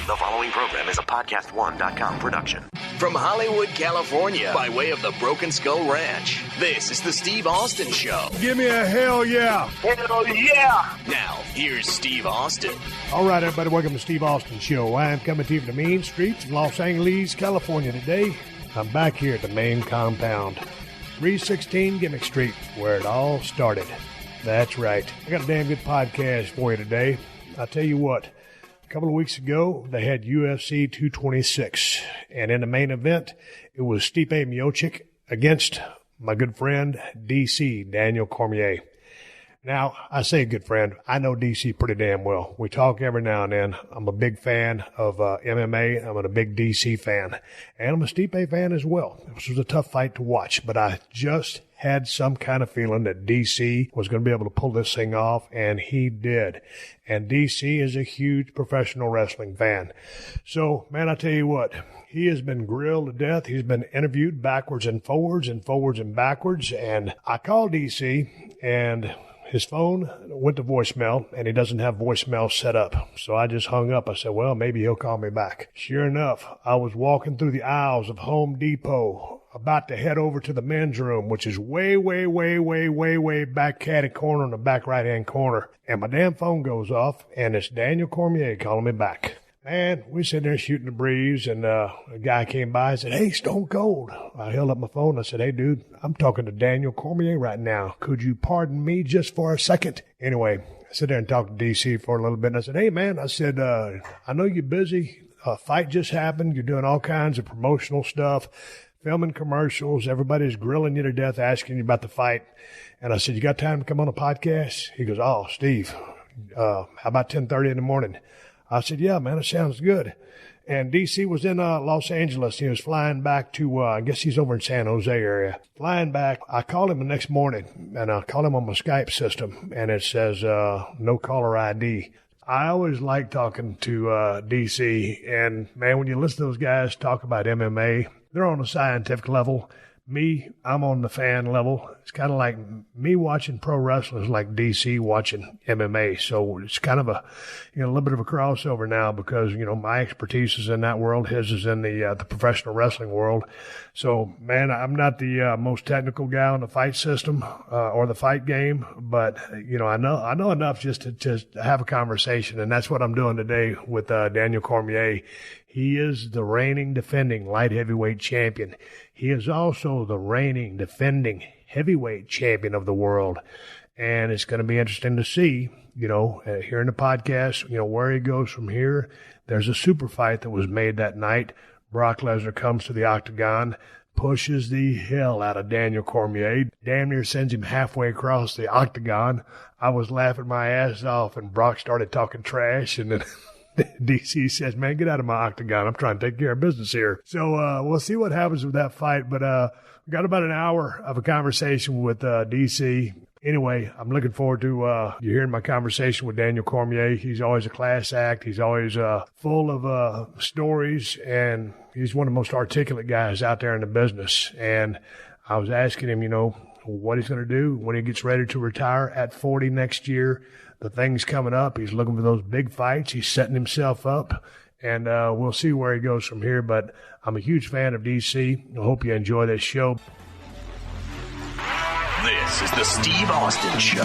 The following program is a PodcastOne.com production. From Hollywood, California, by way of the Broken Skull Ranch, this is the Steve Austin Show. Give me a hell yeah. Hell yeah. Now, here's Steve Austin. All right, everybody, welcome to Steve Austin Show. I am coming to you from the mean streets of Los Angeles, California today. I'm back here at the main compound, 316 Gimmick Street, where it all started. That's right. I got a damn good podcast for you today. I'll tell you what. A couple of weeks ago, they had UFC 226, and in the main event, it was Stipe Miocic against my good friend, DC, Daniel Cormier. Now, I say good friend. I know DC pretty damn well. We talk every now and then. I'm a big fan of MMA. I'm a big DC fan, and I'm a Stipe fan as well. This was a tough fight to watch, but I just had some kind of feeling that DC was going to be able to pull this thing off, and he did. And DC is a huge professional wrestling fan. So, man, I tell you what, he has been grilled to death. He's been interviewed backwards and forwards and forwards and backwards. And I called DC, and his phone went to voicemail, and he doesn't have voicemail set up. So I just hung up. I said, well, maybe he'll call me back. Sure enough, I was walking through the aisles of Home Depot, about to head over to the men's room, which is way back caddy corner in the back right-hand corner. And my damn phone goes off, and it's Daniel Cormier calling me back. Man, we sitting there shooting the breeze, and a guy came by and said, hey, Stone Cold. I held up my phone and I said, hey, dude, I'm talking to Daniel Cormier right now. Could you pardon me just for a second? Anyway, I sit there and talked to DC for a little bit, and I said, hey, man, I said, I know you're busy. A fight just happened. You're doing all kinds of promotional stuff, filming commercials. Everybody's grilling you to death, asking you about the fight. And I said, you got time to come on a podcast? He goes, oh, Steve, how about 10:30 in the morning? I said, yeah, man, it sounds good. And DC was in Los Angeles. He was flying back to, I guess he's over in San Jose area. Flying back, I called him the next morning, and I called him on my Skype system, and it says no caller ID. I always like talking to DC, and, man, when you listen to those guys talk about MMA, they're on a scientific level. Me, I'm on the fan level. It's kind of like me watching pro wrestling is like DC watching MMA. So it's kind of a little bit of a crossover now because, my expertise is in that world. His is in the professional wrestling world. So, man, I'm not the most technical guy on the fight system or the fight game, but, I know enough just to have a conversation, and that's what I'm doing today with Daniel Cormier. He is the reigning, defending light heavyweight champion. He is also the reigning, defending heavyweight champion of the world. And it's going to be interesting to see, here in the podcast, where he goes from here. There's a super fight that was made that night. Brock Lesnar comes to the octagon, pushes the hell out of Daniel Cormier, damn near sends him halfway across the octagon. I was laughing my ass off, and Brock started talking trash, and then DC says, man, get out of my octagon. I'm trying to take care of business here. So we'll see what happens with that fight. But we got about an hour of a conversation with DC. Anyway, I'm looking forward to you hearing my conversation with Daniel Cormier. He's always a class act. He's always full of stories, and he's one of the most articulate guys out there in the business. And I was asking him, what he's going to do when he gets ready to retire at 40 next year. The thing's coming up. He's looking for those big fights. He's setting himself up, and we'll see where he goes from here. But I'm a huge fan of DC. I hope you enjoy this show. This is the Steve Austin Show.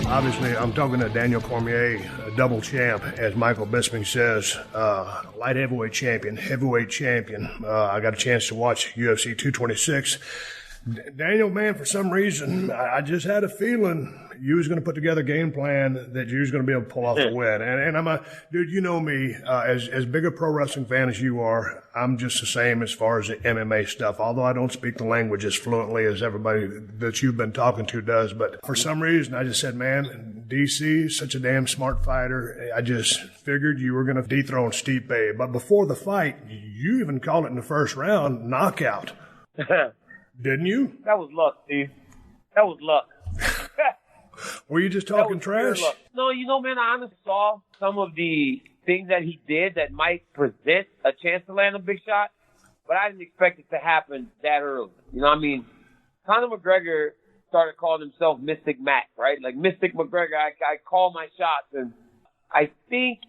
Obviously, I'm talking to Daniel Cormier, a double champ, as Michael Bisping says, light heavyweight champion, heavyweight champion. I got a chance to watch UFC 226. Daniel, man, for some reason, I just had a feeling you was going to put together a game plan that you was going to be able to pull off the win. And I'm dude, you know me, as big a pro wrestling fan as you are, I'm just the same as far as the MMA stuff, although I don't speak the language as fluently as everybody that you've been talking to does. But for some reason, I just said, man, DC is such a damn smart fighter. I just figured you were going to dethrone Stipe. But before the fight, you even called it in the first round, knockout. Didn't you? That was luck, Steve. That was luck. Were you just talking trash? No, man, I honestly saw some of the things that he did that might present a chance to land a big shot, but I didn't expect it to happen that early. Conor McGregor started calling himself Mystic Mac, right? Like Mystic McGregor, I call my shots, and I think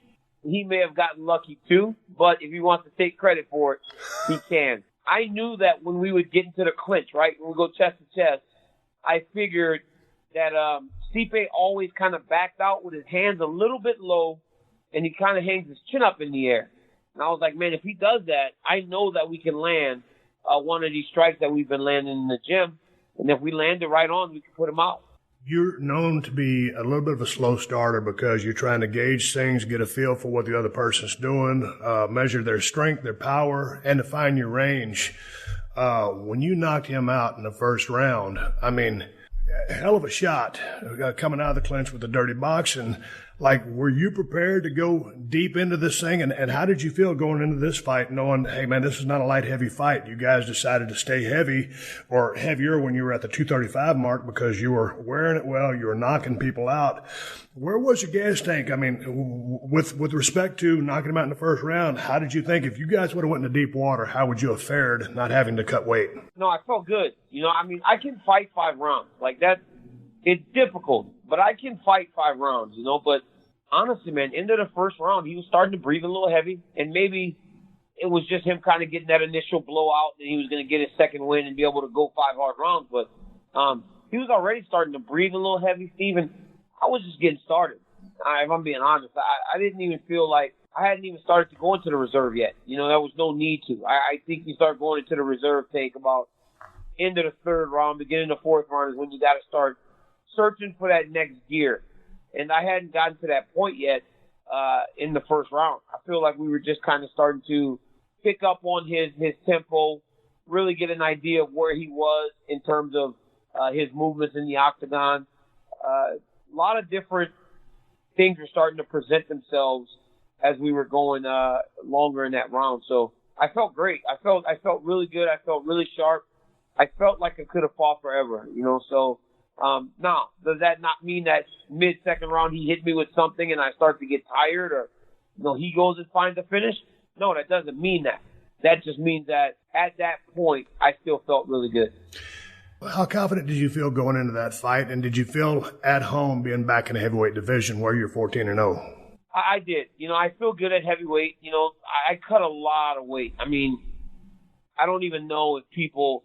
he may have gotten lucky too, but if he wants to take credit for it, he can. I knew that when we would get into the clinch, right, when we go chest to chest, I figured that Stipe always kind of backed out with his hands a little bit low, and he kind of hangs his chin up in the air. And I was like, man, if he does that, I know that we can land one of these strikes that we've been landing in the gym. And if we land it right on, we can put him out. You're known to be a little bit of a slow starter because you're trying to gauge things, get a feel for what the other person's doing, measure their strength, their power, and to find your range. When you knocked him out in the first round, I mean, hell of a shot coming out of the clinch with the dirty box. And, like, were you prepared to go deep into this thing? And how did you feel going into this fight knowing, hey, man, this is not a light heavy fight? You guys decided to stay heavy or heavier when you were at the 235 mark because you were wearing it well, you were knocking people out. Where was your gas tank? I mean, with respect to knocking him out in the first round, how did you think if you guys would have went into deep water, how would you have fared not having to cut weight? No, I felt good. I mean, I can fight 5 rounds. Like that, it's difficult, but I can fight 5 rounds, but honestly, man, into the first round, he was starting to breathe a little heavy, and maybe it was just him kind of getting that initial blowout, and he was going to get his second win and be able to go 5 hard rounds, but he was already starting to breathe a little heavy, Steven. I was just getting started. If I'm being honest, I didn't even feel like I hadn't even started to go into the reserve yet. There was no need to. I think you start going into the reserve tank about into the third round, beginning of the fourth round is when you got to start searching for that next gear. And I hadn't gotten to that point yet in the first round. I feel like we were just kind of starting to pick up on his tempo, really get an idea of where he was in terms of his movements in the octagon. A lot of different things were starting to present themselves as we were going longer in that round. So I felt great. I felt really good. I felt really sharp. I felt like I could have fought forever, So now, does that not mean that mid-second round he hit me with something and I start to get tired or he goes and finds a finish? No, that doesn't mean that. That just means that at that point I still felt really good. How confident did you feel going into that fight, and did you feel at home being back in the heavyweight division where you're 14-0? I did. I feel good at heavyweight. I cut a lot of weight. I mean, I don't even know if people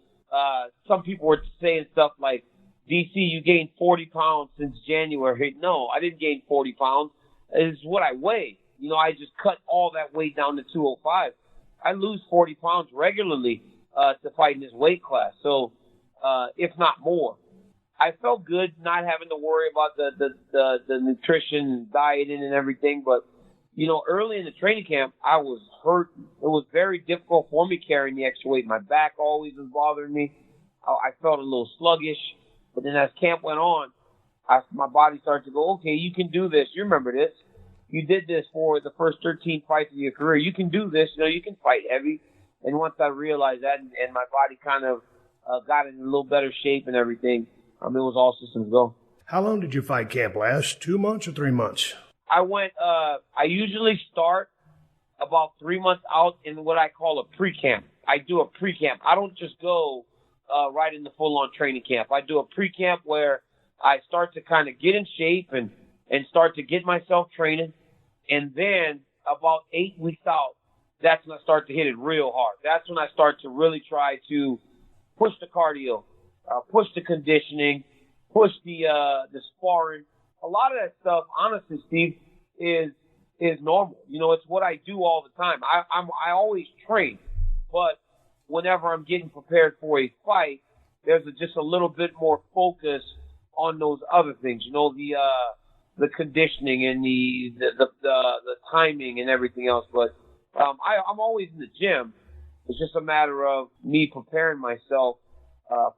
some people were saying stuff like, DC, you gained 40 pounds since January. No, I didn't gain 40 pounds. It's what I weigh. I just cut all that weight down to 205. I lose 40 pounds regularly to fight in this weight class. So, if not more. I felt good not having to worry about the nutrition, dieting, and everything. But, early in the training camp, I was hurt. It was very difficult for me carrying the extra weight. My back always was bothering me. I felt a little sluggish. But then as camp went on, my body started to go, okay, you can do this. You remember this. You did this for the first 13 fights of your career. You can do this. You can fight heavy. And once I realized that and my body kind of got in a little better shape and everything, it was all systems go. How long did your fight camp last? 2 months or 3 months? I usually start about 3 months out in what I call a pre-camp. I do a pre-camp. I don't just go right in the full-on training camp. I do a pre-camp where I start to kind of get in shape and start to get myself training. And then about 8 weeks out, that's when I start to hit it real hard. That's when I start to really try to push the cardio, push the conditioning, push the sparring. A lot of that stuff, honestly, Steve, is normal. It's what I do all the time. I always train, but whenever I'm getting prepared for a fight, there's just a little bit more focus on those other things. The conditioning and the timing and everything else. But I'm always in the gym. It's just a matter of me preparing myself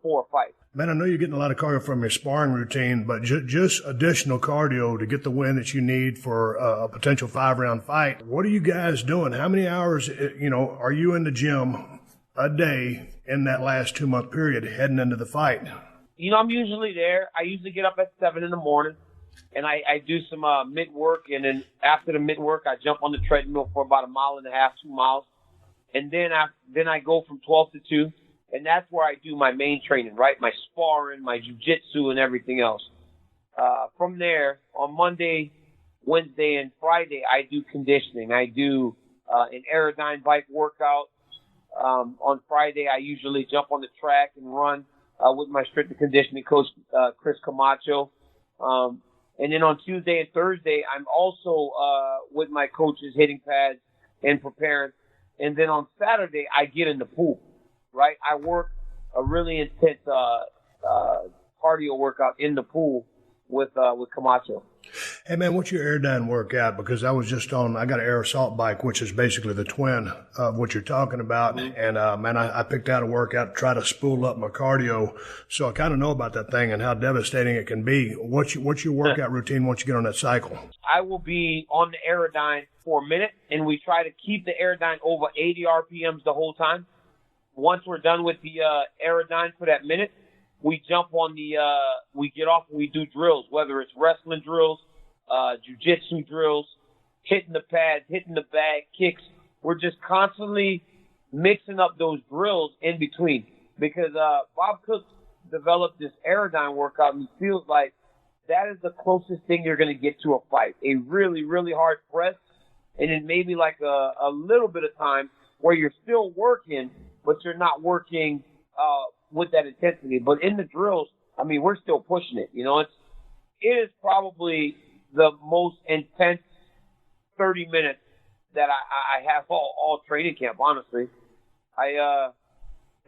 for a fight. Man, I know you're getting a lot of cardio from your sparring routine, but just additional cardio to get the win that you need for a potential 5-round fight. What are you guys doing? How many hours, are you in the gym a day in that last 2-month period heading into the fight? I'm usually there. I usually get up at 7 in the morning, and I do some mid work, and then after the mid work, I jump on the treadmill for about 1.5 miles, 2 miles, and then I go from 12 to 2. And that's where I do my main training, right? My sparring, my jiu-jitsu, and everything else. From there, on Monday, Wednesday and Friday, I do conditioning. I do an Aerodyne bike workout. On Friday, I usually jump on the track and run with my strength and conditioning coach, Chris Camacho. And then on Tuesday and Thursday, I'm also with my coaches hitting pads and preparing. And then on Saturday, I get in the pool, right? I work a really intense cardio workout in the pool with Camacho. Hey, man, what's your Aerodyne workout? Because I got an air assault bike, which is basically the twin of what you're talking about. Mm-hmm. And, man, I picked out a workout to try to spool up my cardio. So I kind of know about that thing and how devastating it can be. What's your workout routine once you get on that cycle? I will be on the Aerodyne for a minute, and we try to keep the Aerodyne over 80 RPMs the whole time. Once we're done with the Aerodyne for that minute, we jump on we get off and we do drills, whether it's wrestling drills, jiu-jitsu drills, hitting the pads, hitting the bag, kicks. We're just constantly mixing up those drills in between because Bob Cook developed this Aerodyne workout and he feels like that is the closest thing you're going to get to a fight. A really, really hard press and then maybe like a little bit of time where you're still working, but you're not working with that intensity. But in the drills, I mean, we're still pushing it. You know, it is probably the most intense 30 minutes that I have all training camp, honestly. That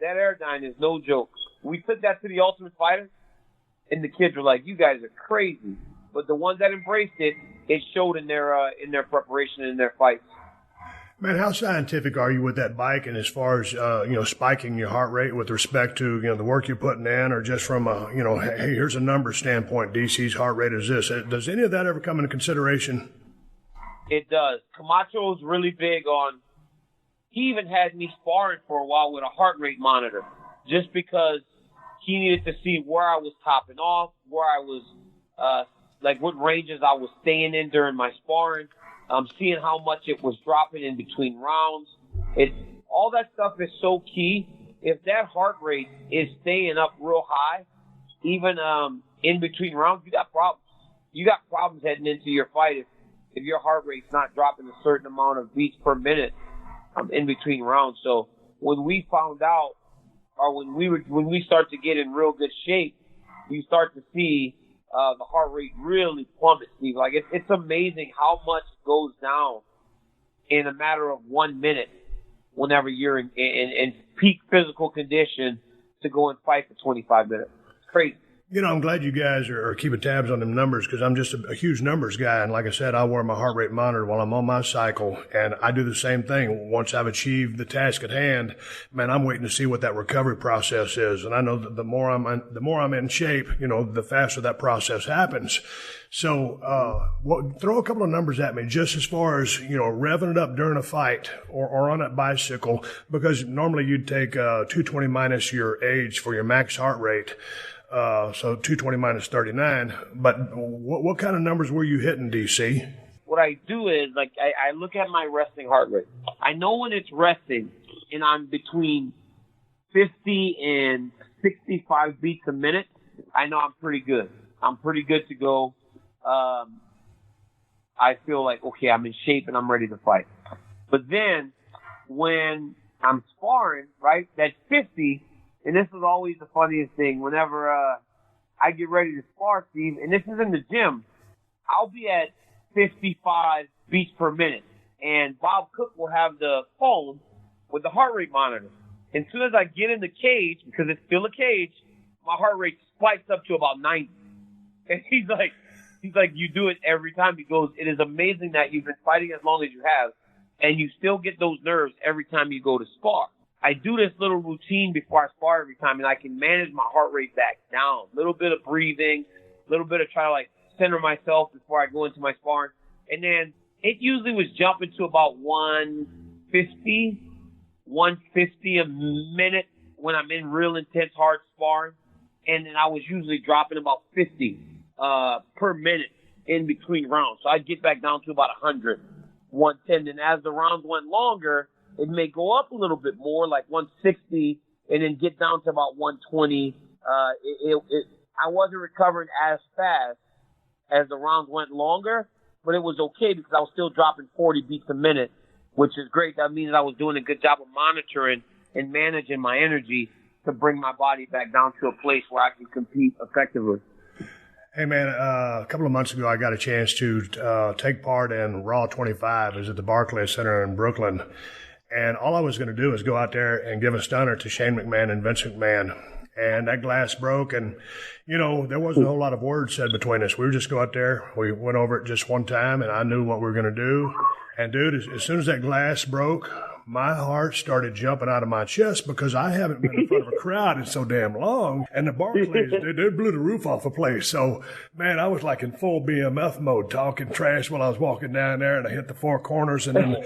Aerodyne is no joke. We took that to the Ultimate Fighter, and the kids were like, you guys are crazy. But the ones that embraced it, it showed in their preparation and in their fights. Man, how scientific are you with that bike and as far as, spiking your heart rate with respect to, the work you're putting in or just from a, hey, here's a number standpoint, DC's heart rate is this. Does any of that ever come into consideration? It does. Camacho's really big on, he even had me sparring for a while with a heart rate monitor just because he needed to see where I was topping off, where I was, what ranges I was staying in during my sparring. Seeing how much it was dropping in between rounds. All that stuff is so key. If that heart rate is staying up real high, even in between rounds, you got problems. You got problems heading into your fight if your heart rate's not dropping a certain amount of beats per minute in between rounds. So when we found out, or when we start to get in real good shape, you start to see the heart rate really plummets, Steve. Like, it's amazing how much goes down in a matter of 1 minute whenever you're in peak physical condition to go and fight for 25 minutes. It's crazy. I'm glad you guys are keeping tabs on them numbers because I'm just a huge numbers guy. And like I said, I wear my heart rate monitor while I'm on my cycle. And I do the same thing. Once I've achieved the task at hand, man, I'm waiting to see what that recovery process is. And I know that the more I'm in shape, the faster that process happens. So, throw a couple of numbers at me just as far as, revving it up during a fight or on that bicycle, because normally you'd take 220 minus your age for your max heart rate. So 220 minus 39. But what kind of numbers were you hitting, DC? What I do is, I look at my resting heart rate. I know when it's resting and I'm between 50 and 65 beats a minute, I know I'm pretty good. I'm pretty good to go. I feel like, okay, I'm in shape and I'm ready to fight. But then when I'm sparring, right, that's 50, and this is always the funniest thing. Whenever I get ready to spar, Steve, and this is in the gym, I'll be at 55 beats per minute. And Bob Cook will have the phone with the heart rate monitor. And as soon as I get in the cage, because it's still a cage, my heart rate spikes up to about 90. And he's like, you do it every time. He goes, it is amazing that you've been fighting as long as you have, and you still get those nerves every time you go to spar. I do this little routine before I spar every time, and I can manage my heart rate back down. A little bit of breathing, a little bit of trying to center myself before I go into my sparring. And then it usually was jumping to about 150 a minute when I'm in real intense hard sparring. And then I was usually dropping about 50 per minute in between rounds. So I'd get back down to about 100, 110. And as the rounds went longer, it may go up a little bit more, like 160, and then get down to about 120. I wasn't recovering as fast as the rounds went longer, but it was okay because I was still dropping 40 beats a minute, which is great. That means I was doing a good job of monitoring and managing my energy to bring my body back down to a place where I can compete effectively. Hey, man, a couple of months ago, I got a chance to take part in Raw 25. It was at the Barclays Center in Brooklyn. And all I was going to do is go out there and give a stunner to Shane McMahon and Vince McMahon. And that glass broke, and, you know, there wasn't a whole lot of words said between us. We would just go out there. We went over it just one time, and I knew what we were going to do. And, dude, as soon as that glass broke, my heart started jumping out of my chest because I haven't been in front of a crowd in so damn long. And the Barclays, they blew the roof off the place. So, man, I was like in full BMF mode, talking trash while I was walking down there, and I hit the four corners. And then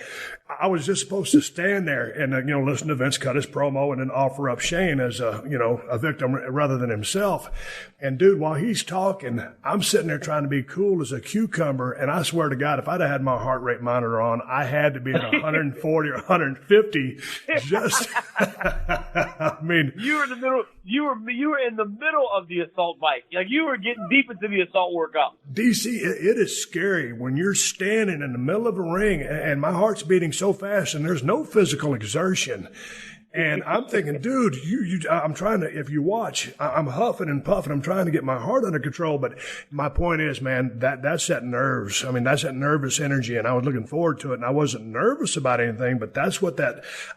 I was just supposed to stand there and, you know, listen to Vince cut his promo and then offer up Shane as a, you know, a victim rather than himself. And, dude, while he's talking, I'm sitting there trying to be cool as a cucumber. And I swear to God, if I'd have had my heart rate monitor on, I had to be at 140 or 150. Just, I mean, you were in the middle. You were in the middle of the assault bike. Like you were getting deep into the assault workout. DC, it is scary when you're standing in the middle of a ring and my heart's beating so fast and there's no physical exertion. And I'm thinking, dude, I'm trying to, if you watch, I'm huffing and puffing. I'm trying to get my heart under control. But my point is, man, that's that nerves. I mean, that's that nervous energy. And I was looking forward to it. And I wasn't nervous about anything, but that's what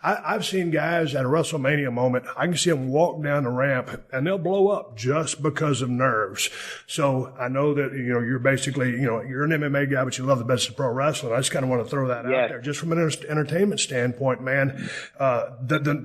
I've seen guys at a WrestleMania moment. I can see them walk down the ramp and they'll blow up just because of nerves. So I know that, you know, you're basically, you know, you're an MMA guy, but you love the best of pro wrestling. I just kind of want to throw that out there just from an entertainment standpoint, man.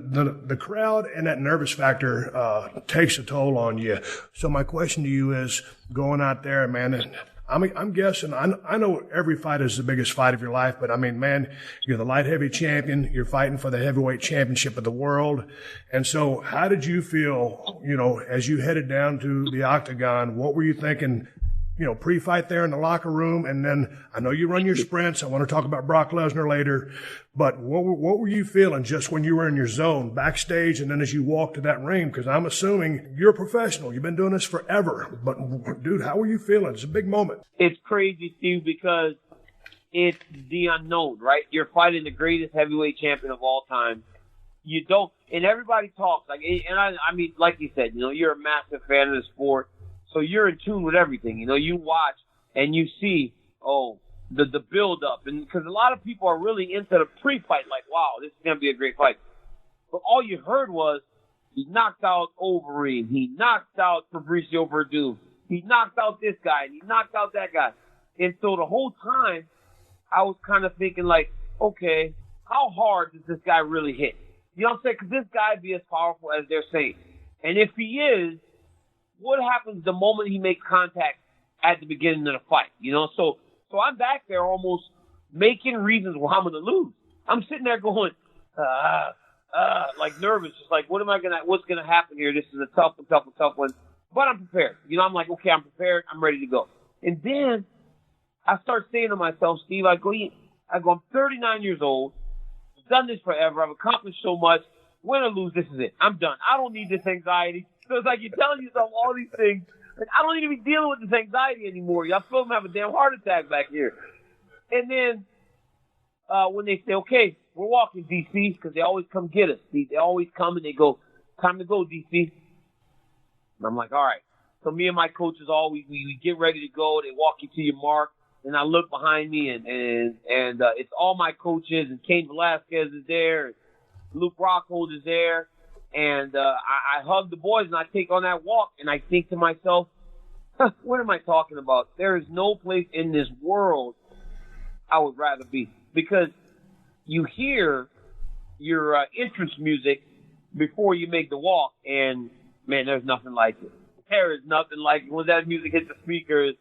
The crowd and that nervous factor takes a toll on you. So my question to you is, going out there, man, I'm guessing, I know every fight is the biggest fight of your life, but I mean, man, you're the light heavy champion. You're fighting for the heavyweight championship of the world. And so how did you feel, you know, as you headed down to the octagon? What were you thinking, you know, pre-fight there in the locker room? And then I know you run your sprints. I want to talk about Brock Lesnar later. But what were you feeling just when you were in your zone, backstage, and then as you walked to that ring? Because I'm assuming you're a professional. You've been doing this forever. But, dude, how were you feeling? It's a big moment. It's crazy, Steve, because it's the unknown, right? You're fighting the greatest heavyweight champion of all time. You don't – and everybody talks. Like, and I mean, like you said, you know, you're a massive fan of the sport. So you're in tune with everything. You know, you watch and you see, the build-up. And because a lot of people are really into the pre-fight, like, wow, this is going to be a great fight. But all you heard was he knocked out Overeem. He knocked out Fabricio Verdum. He knocked out this guy. And he knocked out that guy. And so the whole time, I was kind of thinking, like, okay, how hard does this guy really hit? You know what I'm saying? Because this guy be as powerful as they're saying. And if he is, what happens the moment he makes contact at the beginning of the fight? You know, so I'm back there almost making reasons why I'm going to lose. I'm sitting there going, like nervous, just like, what's going to happen here? This is a tough one. But I'm prepared. You know, I'm like, okay, I'm prepared. I'm ready to go. And then I start saying to myself, Steve, I go, I'm 39 years old. I've done this forever. I've accomplished so much. Win or lose, this is it. I'm done. I don't need this anxiety. So it's like you're telling yourself all these things. Like, I don't need to be dealing with this anxiety anymore. Y'all feel me have a damn heart attack back here. And then when they say, okay, we're walking, DC, because they always come get us. They always come and they go, time to go, DC. And I'm like, all right. So me and my coaches we get ready to go. They walk you to your mark. And I look behind me, and it's all my coaches, and Cain Velasquez is there, and Luke Rockhold is there. And I hug the boys, and I take on that walk, and I think to myself, what am I talking about? There is no place in this world I would rather be. Because you hear your entrance music before you make the walk, and, man, there's nothing like it. There is nothing like it. When that music hits the speakers,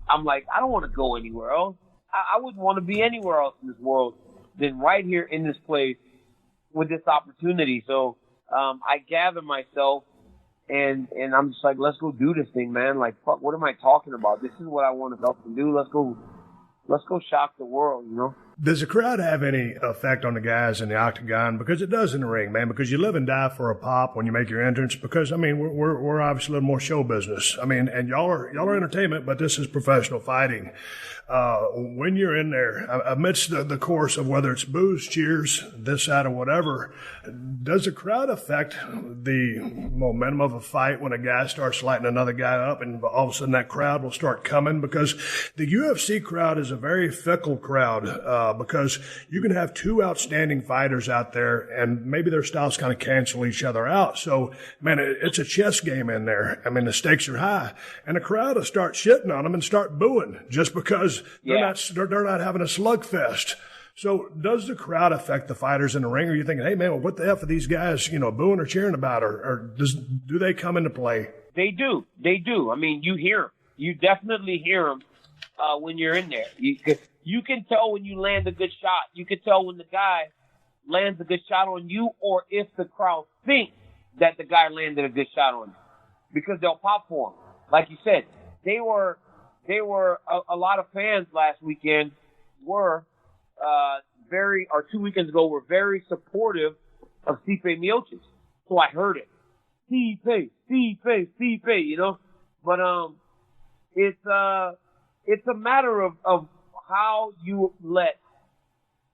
I'm like, I don't want to go anywhere else. I wouldn't want to be anywhere else in this world than right here in this place with this opportunity. So I gather myself and I'm just like, let's go do this thing, man. Like, fuck, what am I talking about? This is what I want to help them do. Let's go shock the world, you know? Does the crowd have any effect on the guys in the octagon? Because it does in the ring, man, because you live and die for a pop when you make your entrance. Because, I mean, we're obviously a little more show business. I mean, and y'all are entertainment, but this is professional fighting. When you're in there, amidst the course of whether it's boos, cheers, this, that, or whatever, does the crowd affect the momentum of a fight when a guy starts lighting another guy up and all of a sudden that crowd will start coming? Because the UFC crowd is a very fickle crowd, because you can have two outstanding fighters out there and maybe their styles kind of cancel each other out. So, man, it's a chess game in there. I mean, the stakes are high. And the crowd will start shitting on them and start booing just because they're not having a slugfest. So does the crowd affect the fighters in the ring? Or are you thinking, hey, man, well, what the F are these guys, booing or cheering about? Or do they come into play? They do. They do. I mean, you hear them. You definitely hear them when you're in there. You can tell when you land a good shot. You can tell when the guy lands a good shot on you, or if the crowd thinks that the guy landed a good shot on you, because they'll pop for him. Like you said, they were a lot of fans last weekend were 2 weekends ago were very supportive of Stipe Miocic. So I heard it. Stipe, But it's a matter of how you let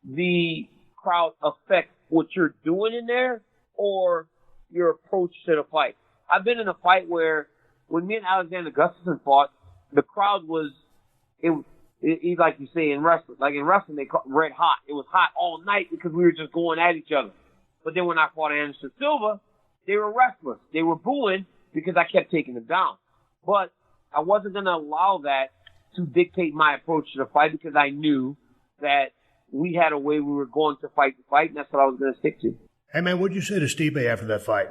the crowd affect what you're doing in there or your approach to the fight. I've been in a fight where when me and Alexander Gustafsson fought, the crowd was, like you say in wrestling, they call it red hot. It was hot all night because we were just going at each other. But then when I fought Anderson Silva, they were restless. They were booing because I kept taking them down. But I wasn't going to allow that to dictate my approach to the fight because I knew that we had a way we were going to fight the fight, and that's what I was going to stick to. Hey, man, what'd you say to Stipe after that fight?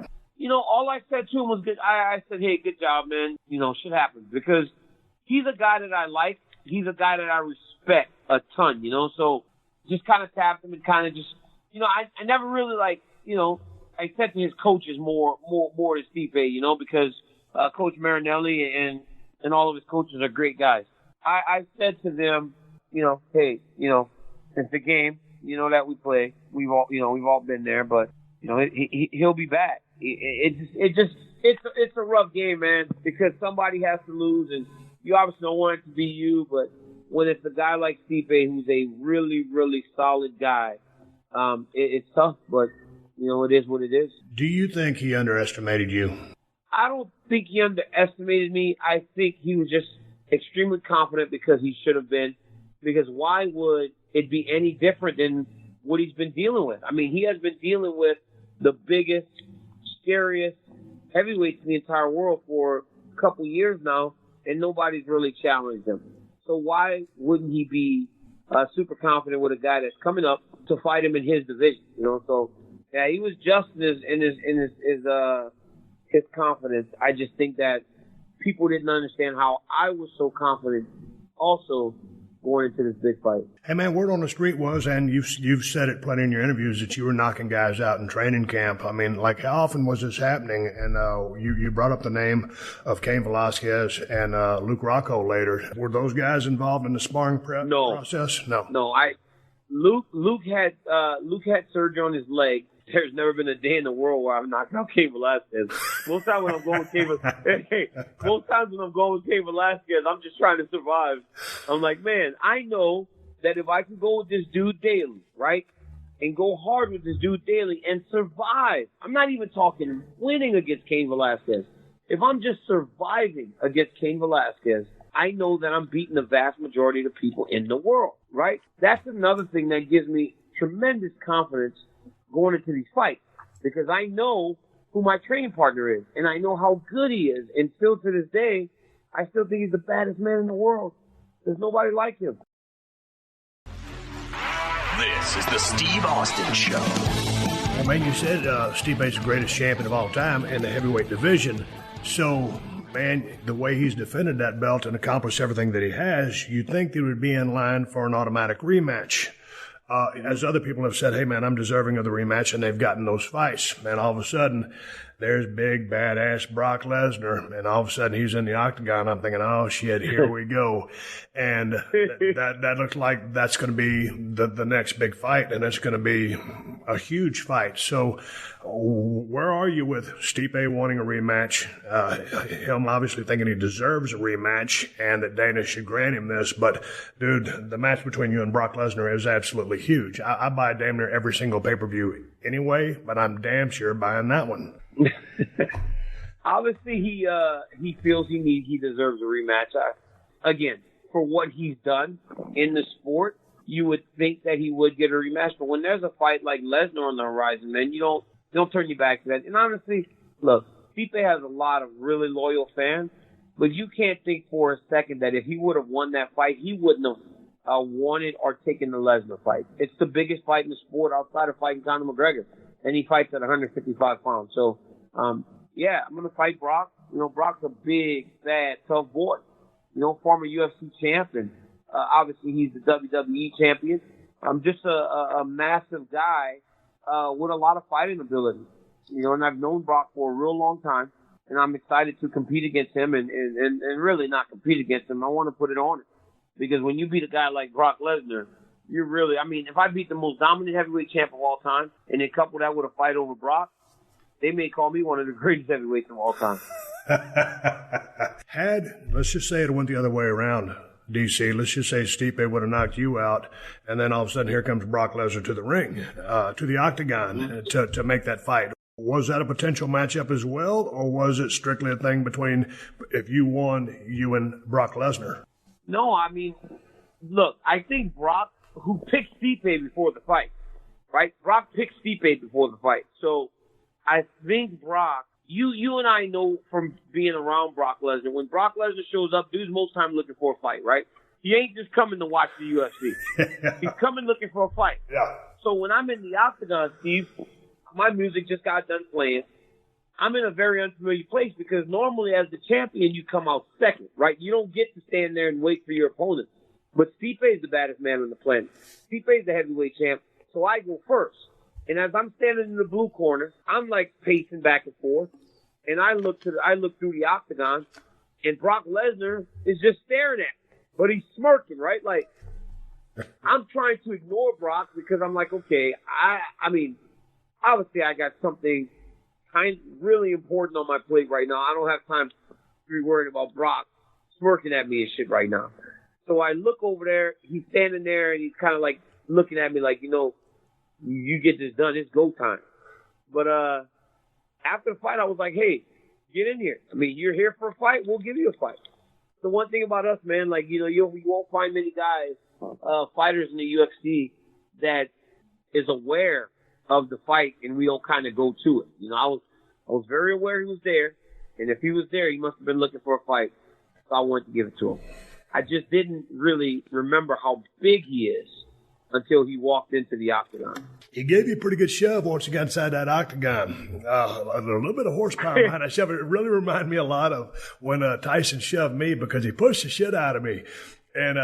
All I said to him was good. I said, hey, good job, man. Shit happens. Because he's a guy that I like. He's a guy that I respect a ton, So just kind of tapped him and kind of just, I never really I said to his coaches more to Stipe, because Coach Marinelli and all of his coaches are great guys. I said to them, hey, it's the game, that we play. We've all been there, but he'll be back. It's a rough game, man, because somebody has to lose, and you obviously don't want it to be you, but when it's a guy like Stipe, who's a really, really solid guy, it's tough, but it is what it is. Do you think he underestimated you? I don't think he underestimated me. I think he was just extremely confident because he should have been. Because why would it be any different than what he's been dealing with? I mean, he has been dealing with the biggest, scariest heavyweights in the entire world for a couple years now, and nobody's really challenged him. So why wouldn't he be super confident with a guy that's coming up to fight him in his division? So yeah, he was just in his confidence. I just think that people didn't understand how I was so confident also going into this big fight. Hey, man, word on the street was, and you've said it plenty in your interviews, that you were knocking guys out in training camp. I mean, how often was this happening? And you brought up the name of Cain Velasquez and Luke Rocco later. Were those guys involved in the sparring process? No. Luke had surgery on his leg. There's never been a day in the world where I've knocked out Cain Velasquez. Most times when I'm going with Cain Velasquez, I'm just trying to survive. I'm like, man, I know that if I can go with this dude daily, right, and go hard with this dude daily and survive, I'm not even talking winning against Cain Velasquez. If I'm just surviving against Cain Velasquez, I know that I'm beating the vast majority of the people in the world, right? That's another thing that gives me tremendous confidence going into these fights, because I know who my training partner is, and I know how good he is, and still to this day, I still think he's the baddest man in the world. There's nobody like him. This is the Steve Austin Show. I mean, you said Stipe's the greatest champion of all time in the heavyweight division, so, man, the way he's defended that belt and accomplished everything that he has, you'd think they would be in line for an automatic rematch. as other people have said, hey, man, I'm deserving of the rematch, and they've gotten those fights. And all of a sudden, there's big, badass Brock Lesnar, and all of a sudden he's in the octagon. I'm thinking, oh, shit, here we go. And that looks like that's going to be the next big fight, and it's going to be a huge fight. So where are you with Stipe wanting a rematch? Him obviously thinking he deserves a rematch and that Dana should grant him this. But, dude, the match between you and Brock Lesnar is absolutely huge. I buy damn near every single pay-per-view anyway, but I'm damn sure buying that one. Obviously, he feels he deserves a rematch. Again, for what he's done in the sport, you would think that he would get a rematch. But when there's a fight like Lesnar on the horizon, man, you don't turn your back to that. And honestly, look, Stipe has a lot of really loyal fans, but you can't think for a second that if he would have won that fight, he wouldn't have wanted or taken the Lesnar fight. It's the biggest fight in the sport outside of fighting Conor McGregor, and he fights at 155 pounds. So, yeah, I'm going to fight Brock. You know, Brock's a big, fat, tough boy. You know, former UFC champion. Obviously, he's the WWE champion. Just a massive guy with a lot of fighting ability. You know, and I've known Brock for a real long time, and I'm excited to compete against him and really not compete against him. I want to put it on it. Because when you beat a guy like Brock Lesnar, you're really, I mean, if I beat the most dominant heavyweight champ of all time and then couple that with a fight over Brock, they may call me one of the greatest heavyweights of all time. Let's just say it went the other way around, DC. Let's just say Stipe would have knocked you out, and then all of a sudden here comes Brock Lesnar to the ring, to the octagon to make that fight. Was that a potential matchup as well, or was it strictly a thing between if you won, you and Brock Lesnar? No, I mean, look, I think Brock, who picked Stipe before the fight, right? Brock picked Stipe before the fight. So I think Brock, you and I know from being around Brock Lesnar, when Brock Lesnar shows up, dude's most time looking for a fight, right? He ain't just coming to watch the UFC. He's coming looking for a fight. Yeah. So when I'm in the octagon, Steve, my music just got done playing. I'm in a very unfamiliar place because normally as the champion, you come out second, right? You don't get to stand there and wait for your opponent. But Stipe is the baddest man on the planet. Stipe is the heavyweight champ, so I go first. And as I'm standing in the blue corner, I'm like pacing back and forth, and I look through the octagon, and Brock Lesnar is just staring at me, but he's smirking, right? Like, I'm trying to ignore Brock because I'm like, okay, I mean, obviously I got something really important on my plate right now. I don't have time to be worried about Brock smirking at me and shit right now. So I look over there. He's standing there, and he's kind of like looking at me like, you know, you get this done. It's go time. But after the fight, I was like, hey, get in here. I mean, you're here for a fight. We'll give you a fight. The one thing about us, man, like, you know, you won't find many guys, fighters in the UFC that is aware of the fight, and we don't kind of go to it. You know, I was very aware he was there, and if he was there, he must have been looking for a fight, so I wanted to give it to him. I just didn't really remember how big he is until he walked into the octagon. He gave you a pretty good shove once you got inside that octagon. A little bit of horsepower behind that shove. It really reminded me a lot of when Tyson shoved me because he pushed the shit out of me. And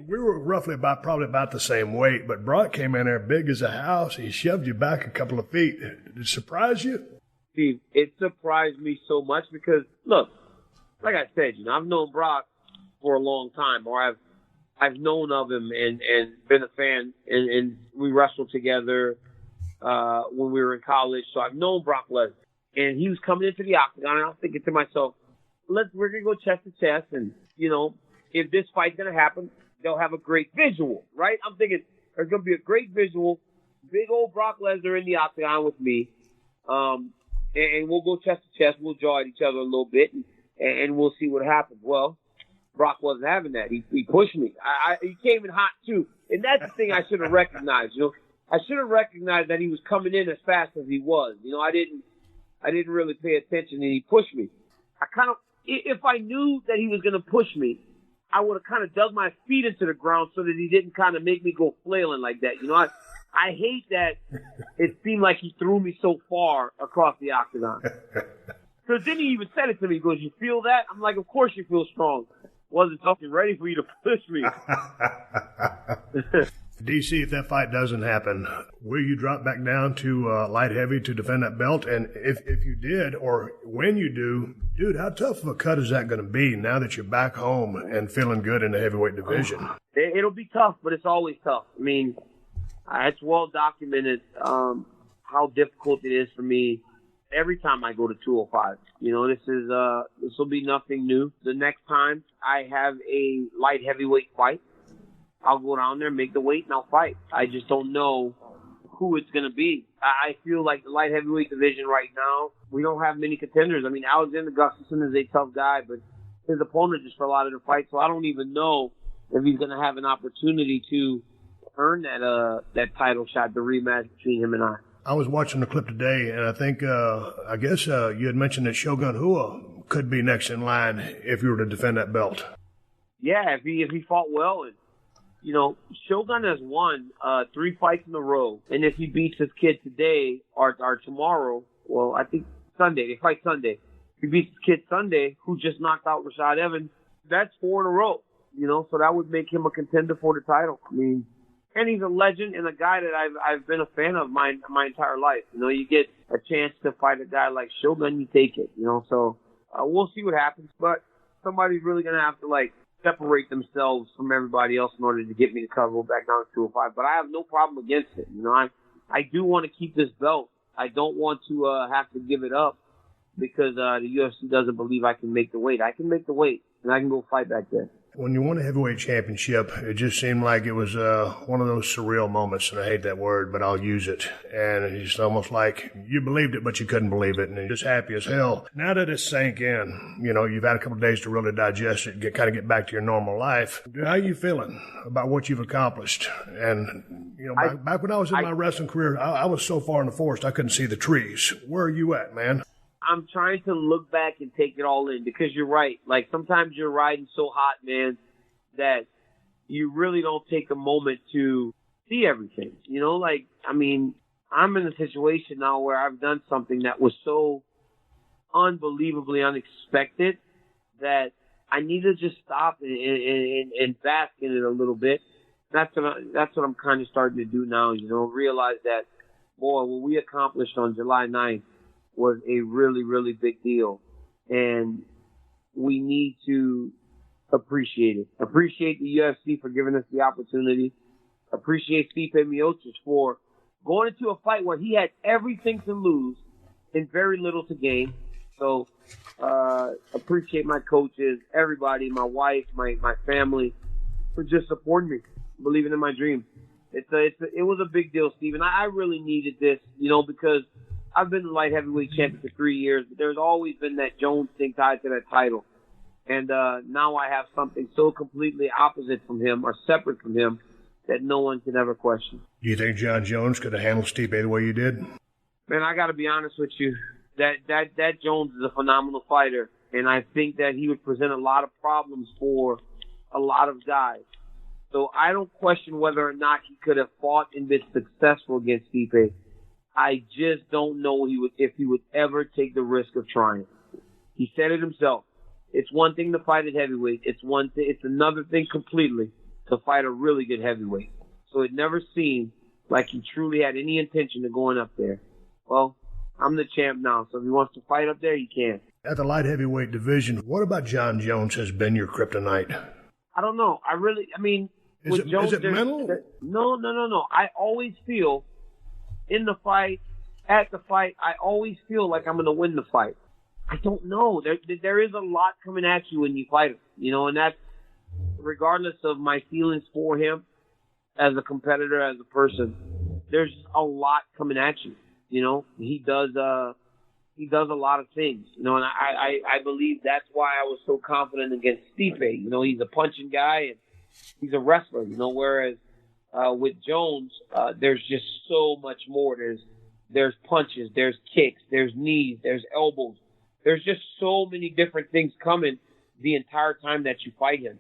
we were probably about the same weight, but Brock came in there big as a house. He shoved you back a couple of feet. Did it surprise you? Steve, it surprised me so much because, look, like I said, you know, I've known Brock for a long time, or I've known of him and been a fan, and we wrestled together when we were in college. So I've known Brock Lesnar, and he was coming into the octagon, and I was thinking to myself, we're gonna go chest to chest, and you know, if this fight's gonna happen, they'll have a great visual, right? I'm thinking there's gonna be a great visual, big old Brock Lesnar in the octagon with me, and we'll go chest to chest, we'll jaw at each other a little bit, and we'll see what happens. Well, Brock wasn't having that. He pushed me. He came in hot too, and that's the thing I should have recognized. You know, I should have recognized that he was coming in as fast as he was. You know, I didn't really pay attention, and he pushed me. If I knew that he was going to push me, I would have kind of dug my feet into the ground so that he didn't kind of make me go flailing like that. You know, I hate that it seemed like he threw me so far across the octagon. Because then he even said it to me. He goes, "You feel that?" I'm like, "Of course you feel strong. Wasn't fucking ready for you to push me." DC, if that fight doesn't happen, will you drop back down to light heavy to defend that belt? And if you did, or when you do, dude, how tough of a cut is that going to be now that you're back home and feeling good in the heavyweight division? It'll be tough, but it's always tough. I mean, it's well documented how difficult it is for me every time I go to 205. You know, this will be nothing new. The next time I have a light heavyweight fight, I'll go down there, make the weight, and I'll fight. I just don't know who it's going to be. I feel like the light heavyweight division right now, we don't have many contenders. I mean, Alexander Gustafsson is a tough guy, but his opponent just fell out of the fight, so I don't even know if he's going to have an opportunity to earn that title shot, the rematch between him and I. I was watching the clip today, and I think, I guess you had mentioned that Shogun Rua could be next in line if you were to defend that belt. Yeah, if he fought well. And, you know, Shogun has won 3 fights in a row, and if he beats his kid today or tomorrow, well, I think Sunday, they fight Sunday. If he beats his kid Sunday, who just knocked out Rashad Evans, that's 4 in a row, you know, so that would make him a contender for the title. I mean, and he's a legend and a guy that I've been a fan of my entire life. You know, you get a chance to fight a guy like Shogun, you take it, you know, so we'll see what happens, but somebody's really going to have to, like, separate themselves from everybody else in order to get me to cover back down to 205. But I have no problem against it. You know, I do want to keep this belt. I don't want to have to give it up because the UFC doesn't believe I can make the weight. I can make the weight, and I can go fight back there. When you won a heavyweight championship, it just seemed like it was one of those surreal moments, and I hate that word, but I'll use it. And it's just almost like you believed it, but you couldn't believe it, and you're just happy as hell. Now that it's sank in, you know, you've had a couple of days to really digest it, kind of get back to your normal life. How are you feeling about what you've accomplished? And, you know, back when I was in my wrestling career, I was so far in the forest I couldn't see the trees. Where are you at, man? I'm trying to look back and take it all in because you're right. Like, sometimes you're riding so hot, man, that you really don't take a moment to see everything. You know, like, I mean, I'm in a situation now where I've done something that was so unbelievably unexpected that I need to just stop and bask in it a little bit. That's what I'm kind of starting to do now, you know, realize that, boy, what we accomplished on July 9th was a really, really big deal. And we need to appreciate it. Appreciate the UFC for giving us the opportunity. Appreciate Stipe Miocic for going into a fight where he had everything to lose and very little to gain. So appreciate my coaches, everybody, my wife, my family, for just supporting me, believing in my dream. It was a big deal, Steven. I really needed this, you know, because I've been the light heavyweight champion for 3 years, but there's always been that Jones thing tied to that title. And now I have something so completely opposite from him or separate from him that no one can ever question. Do you think Jon Jones could have handled Stipe the way you did? Man, I got to be honest with you. That Jones is a phenomenal fighter, and I think that he would present a lot of problems for a lot of guys. So I don't question whether or not he could have fought and been successful against Stipe. I just don't know if he would ever take the risk of trying. He said it himself. It's one thing to fight at heavyweight. It's another thing completely to fight a really good heavyweight. So it never seemed like he truly had any intention of going up there. Well, I'm the champ now, so if he wants to fight up there, he can. At the light heavyweight division, what about Jon Jones has been your kryptonite? I don't know. Is it mental? No. I always feel in the fight, at the fight, I always feel like I'm going to win the fight. I don't know. There is a lot coming at you when you fight him, you know, and that's regardless of my feelings for him as a competitor, as a person. There's a lot coming at you, you know. He does a lot of things, you know, and I believe that's why I was so confident against Stipe. You know, he's a punching guy and he's a wrestler, you know, whereas with Jones, there's just so much more. There's punches, there's kicks, there's knees, there's elbows. There's just so many different things coming the entire time that you fight him.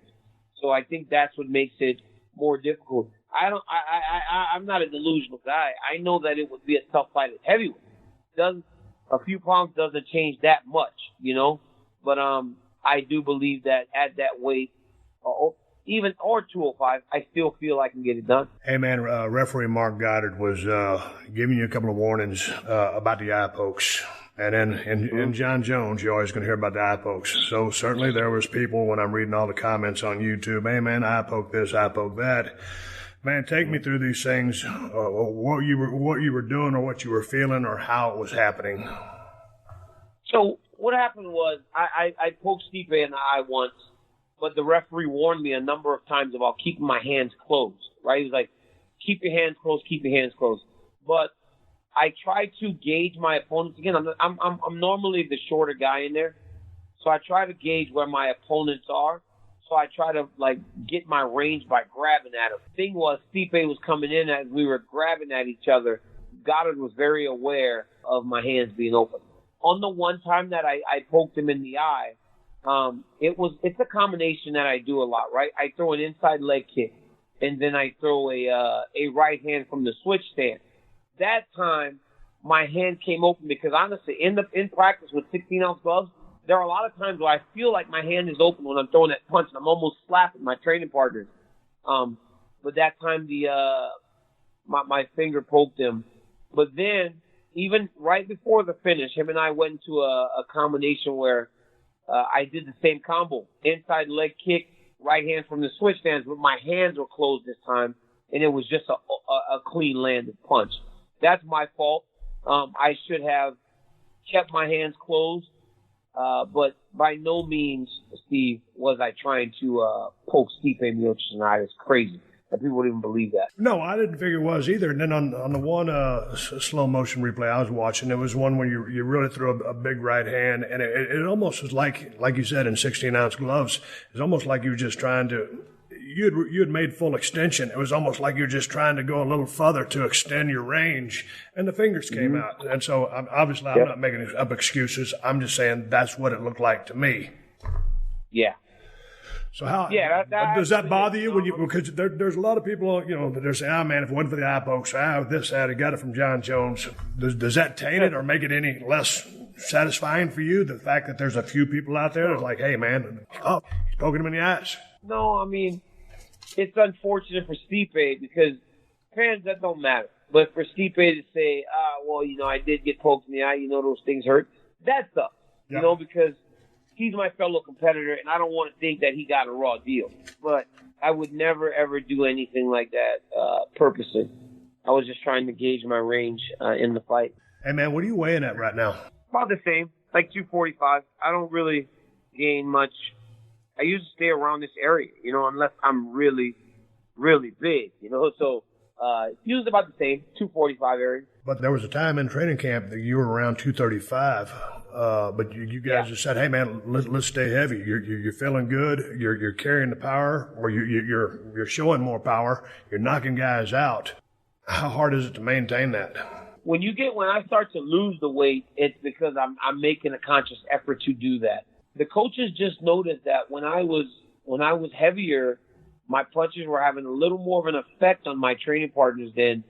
So I think that's what makes it more difficult. I'm not a delusional guy. I know that it would be a tough fight at heavyweight. A few pounds doesn't change that much, you know. But I do believe that at that weight, or 205, I still feel I can get it done. Hey, man, referee Mark Goddard was giving you a couple of warnings about the eye pokes. And then in Jon Jones, you're always going to hear about the eye pokes. So certainly there was people, when I'm reading all the comments on YouTube, hey, man, eye poke this, eye poke that. Man, take me through these things, what you were doing or what you were feeling or how it was happening. So what happened was I poked Stipe in the eye once, but the referee warned me a number of times about keeping my hands closed, right? He was like, keep your hands closed, keep your hands closed. But I try to gauge my opponents. Again, I'm normally the shorter guy in there, so I try to gauge where my opponents are. So I try to, like, get my range by grabbing at him. Thing was, Stipe was coming in as we were grabbing at each other. Goddard was very aware of my hands being open. On the one time that I poked him in the eye, it's a combination that I do a lot, right? I throw an inside leg kick, and then I throw a right hand from the switch stance. That time, my hand came open because, honestly, in practice with 16-ounce gloves, there are a lot of times where I feel like my hand is open when I'm throwing that punch, and I'm almost slapping my training partners. But that time, my finger poked him. But then, even right before the finish, him and I went into a combination where I did the same combo. Inside leg kick, right hand from the switch stance, but my hands were closed this time, and it was just a clean landed punch. That's my fault. I should have kept my hands closed. But by no means, Steve, was I trying to poke Stipe Miocic in the eye. It's crazy that people would even believe that. No, I didn't figure it was either. And then on the one slow motion replay I was watching, there was one where you really threw a big right hand, and it almost was like you said, in 16-ounce gloves, it's almost like you were just trying to. You had made full extension. It was almost like you're just trying to go a little further to extend your range, and the fingers came out. And so, I'm not making up excuses. I'm just saying that's what it looked like to me. Yeah. So how does that bother you because there's a lot of people that they're saying, man, if it wasn't for the eye pokes, I got it from Jon Jones. Does that taint it or make it any less satisfying for you? The fact that there's a few people out there that's like, hey, man, he's poking him in the eyes. No, I mean, it's unfortunate for Stipe because fans, that don't matter. But for Stipe to say, I did get poked in the eye, those things hurt, that sucks. Yep. Because he's my fellow competitor, and I don't want to think that he got a raw deal. But I would never, ever do anything like that purposely. I was just trying to gauge my range in the fight. Hey, man, what are you weighing at right now? About the same, like 245. I don't really gain much. I usually stay around this area, unless I'm really, really big, So usually about the same, 245 area. But there was a time in training camp that you were around 235. But you guys just said, hey, man, let's stay heavy. You're feeling good. You're carrying the power, or you're showing more power. You're knocking guys out. How hard is it to maintain that? When I start to lose the weight, it's because I'm making a conscious effort to do that. The coaches just noted that when I was heavier, my punches were having a little more of an effect on my training partners than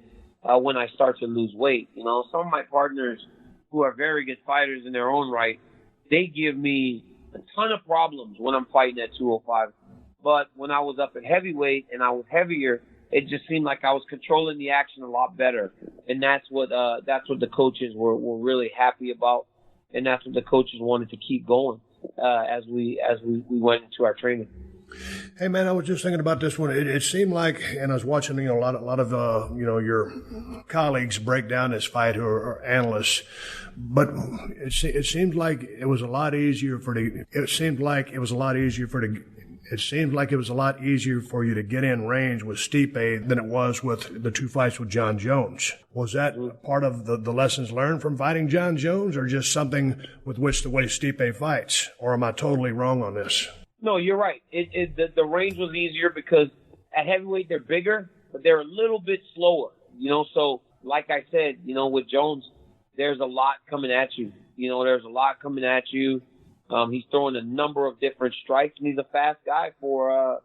when I start to lose weight. Some of my partners who are very good fighters in their own right, they give me a ton of problems when I'm fighting at 205. But when I was up at heavyweight and I was heavier, it just seemed like I was controlling the action a lot better. And that's what the coaches were really happy about. And that's what the coaches wanted to keep going as we went into our training. Hey, man, I was just thinking about this one. It seemed like, and I was watching, a lot of your colleagues break down this fight who are analysts, but it seemed like it was a lot easier for you to get in range with Stipe than it was with the two fights with Jon Jones. Was that part of the lessons learned from fighting Jon Jones, or just something with which the way Stipe fights? Or am I totally wrong on this? No, you're right. The range was easier because at heavyweight they're bigger, but they're a little bit slower. So like I said, with Jones, there's a lot coming at you. He's throwing a number of different strikes, and he's a fast guy for,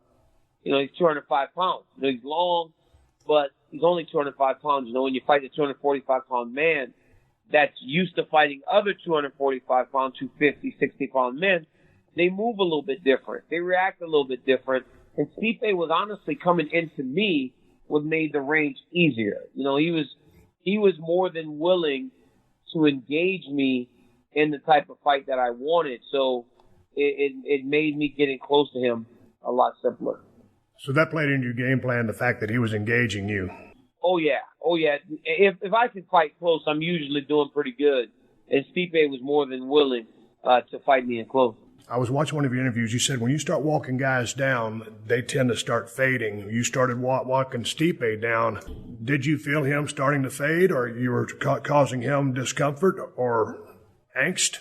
he's 205 pounds. He's long, but he's only 205 pounds. When you fight a 245-pound man that's used to fighting other 245-pound, 250, 60-pound men, they move a little bit different. They react a little bit different. And Stipe was honestly coming into me what made the range easier. You know, he was more than willing to engage me in the type of fight that I wanted. So it made me getting close to him a lot simpler. So that played into your game plan, the fact that he was engaging you. Oh yeah. If I can fight close, I'm usually doing pretty good. And Stipe was more than willing to fight me in close. I was watching one of your interviews. You said when you start walking guys down, they tend to start fading. You started walking Stipe down. Did you feel him starting to fade, or you were causing him discomfort or angst?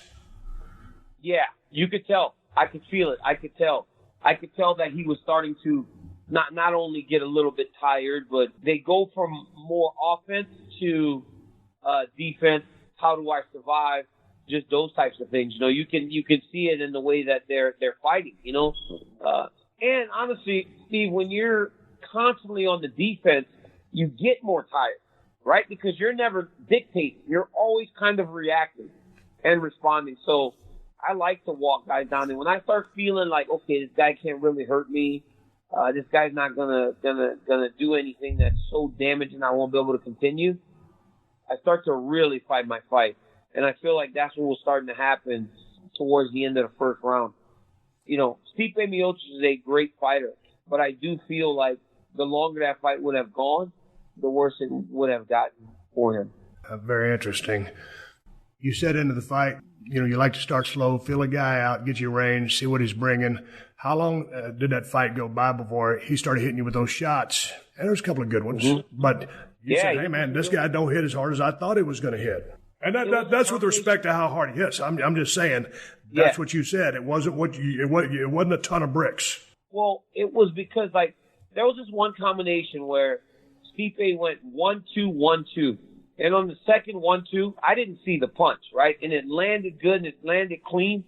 Yeah, you could tell. I could feel it. I could tell that he was starting to not only get a little bit tired, but they go from more offense to defense. How do I survive? Just those types of things. You know, you can see it in the way that they're fighting, you know. And honestly, Steve, when you're constantly on the defense, you get more tired, right? Because you're never dictating. You're always kind of reacting and responding. So I like to walk guys down. And when I start feeling like, okay, this guy can't really hurt me, this guy's not gonna do anything that's so damaging I won't be able to continue, I start to really fight my fight. And I feel like that's what was starting to happen towards the end of the first round. You know, Stipe Miocic is a great fighter, but I do feel like the longer that fight would have gone, the worse it would have gotten for him. Very interesting. You said into the fight, you know, you like to start slow, feel a guy out, get your range, see what he's bringing. How long did that fight go by before he started hitting you with those shots? And there's a couple of good ones, but you said, hey, man, this guy don't hit as hard as I thought he was going to hit. And that's with respect to how hard he hits. I'm just saying that's what you said. It wasn't it wasn't a ton of bricks. Well, it was because like there was this one combination where Stipe went 1-2, 1-2, and on the second 1-2, I didn't see the punch, right? And it landed good and it landed clean,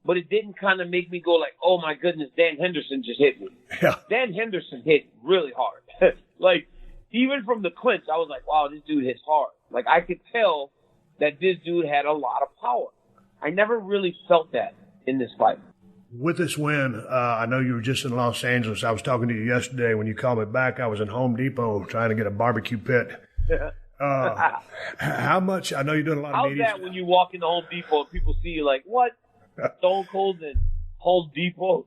but it didn't kind of make me go like, oh my goodness, Dan Henderson just hit me. Yeah. Dan Henderson hit really hard. Like even from the clinch, I was like, wow, this dude hits hard. Like I could tell that this dude had a lot of power. I never really felt that in this fight. With this win, I know you were just in Los Angeles. I was talking to you yesterday. When you called me back, I was in Home Depot trying to get a barbecue pit. How much? I know you're doing a lot of media. How's that when you walk into Home Depot and people see you like, what? Stone Cold and Home Depot?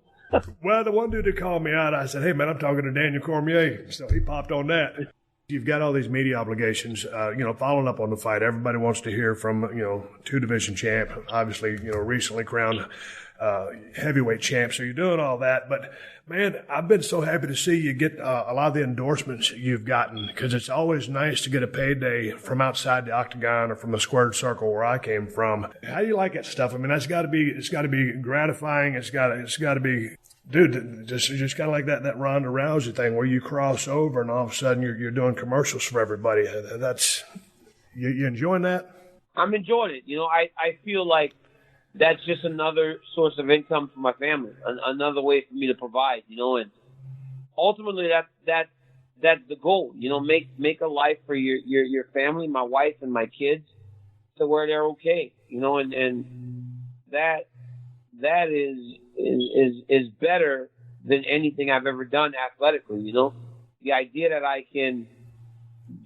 Well, the one dude that called me out, I said, hey, man, I'm talking to Daniel Cormier. So he popped on that. You've got all these media obligations, following up on the fight. Everybody wants to hear from, two-division champ, obviously, recently crowned heavyweight champ. So you're doing all that. But, man, I've been so happy to see you get a lot of the endorsements you've gotten, because it's always nice to get a payday from outside the octagon or from the squared circle where I came from. How do you like that stuff? I mean, it's got to be gratifying. It's got to be. Dude, just kind of like that Ronda Rousey thing where you cross over and all of a sudden you're doing commercials for everybody. That's you enjoying that? I'm enjoying it. I feel like that's just another source of income for my family, another way for me to provide. And ultimately that's the goal. Make a life for your family, my wife and my kids, to where they're okay. And that is better than anything I've ever done athletically. The idea that I can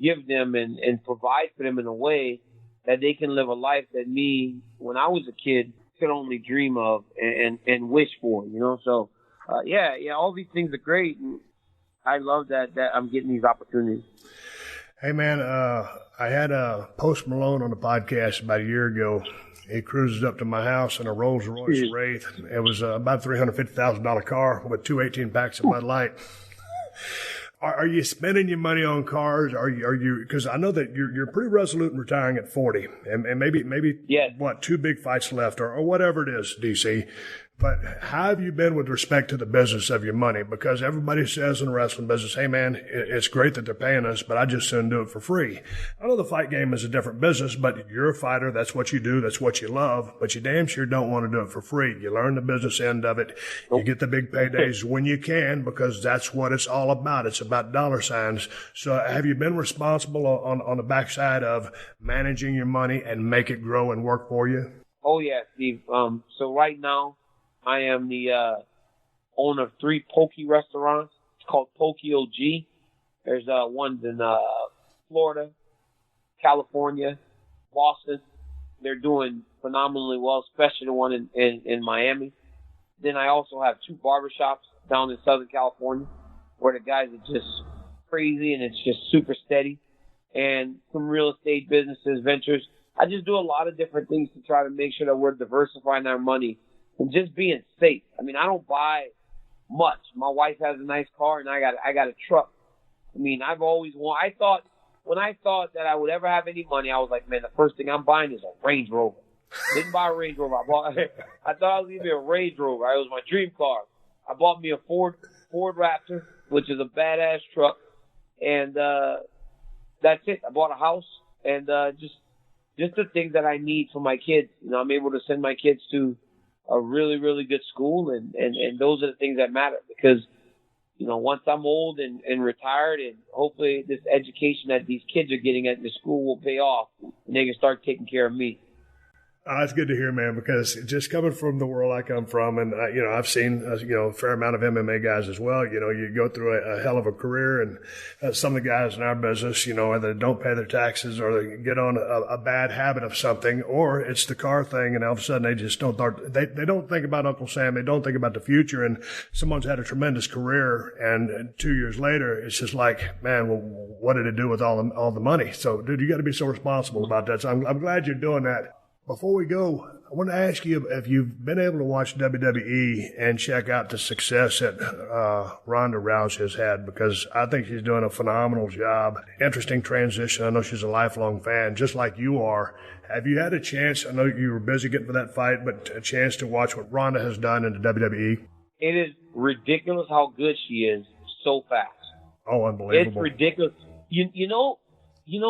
give them and provide for them in a way that they can live a life that me, when I was a kid, could only dream of and wish for, So, all these things are great. And I love that I'm getting these opportunities. Hey, man, I had Post Malone on the podcast about a year ago. He cruises up to my house in a Rolls-Royce Wraith. It was about a $350,000 car with 2 18-packs of Bud Light. Are you spending your money on cars? Are you? Because I know that you're pretty resolute in retiring at 40, and maybe yes. 2 big fights left or whatever it is, DC. But how have you been with respect to the business of your money? Because everybody says in the wrestling business, hey, man, it's great that they're paying us, but I just soon do it for free. I know the fight game is a different business, but you're a fighter. That's what you do. That's what you love. But you damn sure don't want to do it for free. You learn the business end of it. You get the big paydays when you can, because that's what it's all about. It's about dollar signs. So have you been responsible on the backside of managing your money and make it grow and work for you? Oh, yeah, Steve. So right now, I am the owner of 3 poke restaurants. It's called Poke OG. There's ones in Florida, California, Boston. They're doing phenomenally well, especially the one in Miami. Then I also have 2 barbershops down in Southern California where the guys are just crazy and it's just super steady. And some real estate businesses, ventures. I just do a lot of different things to try to make sure that we're diversifying our money and just being safe. I mean, I don't buy much. My wife has a nice car and I got a truck. I mean, I've always when I thought that I would ever have any money, I was like, man, the first thing I'm buying is a Range Rover. Didn't buy a Range Rover. I thought I was going to be a Range Rover. It was my dream car. I bought me a Ford Raptor, which is a badass truck. And that's it. I bought a house and just the things that I need for my kids. You know, I'm able to send my kids to a really, really good school. And those are the things that matter because, you know, once I'm old and retired and hopefully this education that these kids are getting at the school will pay off and they can start taking care of me. It's good to hear, man, because just coming from the world I come from, and, you know, I've seen, a fair amount of MMA guys as well. You know, you go through a hell of a career, and some of the guys in our business, you know, either don't pay their taxes or they get on a bad habit of something, or it's the car thing, and all of a sudden they just don't they don't think about Uncle Sam. They don't think about the future, and someone's had a tremendous career, and 2 years later, it's just like, man, well, what did it do with all the money? So, dude, you got to be so responsible about that. So I'm glad you're doing that. Before we go, I want to ask you if you've been able to watch WWE and check out the success that Ronda Rousey has had, because I think she's doing a phenomenal job. Interesting transition. I know she's a lifelong fan, just like you are. Have you had a chance, I know you were busy getting for that fight, but a chance to watch what Ronda has done in the WWE? It is ridiculous how good she is so fast. Oh, unbelievable. It's ridiculous. You know,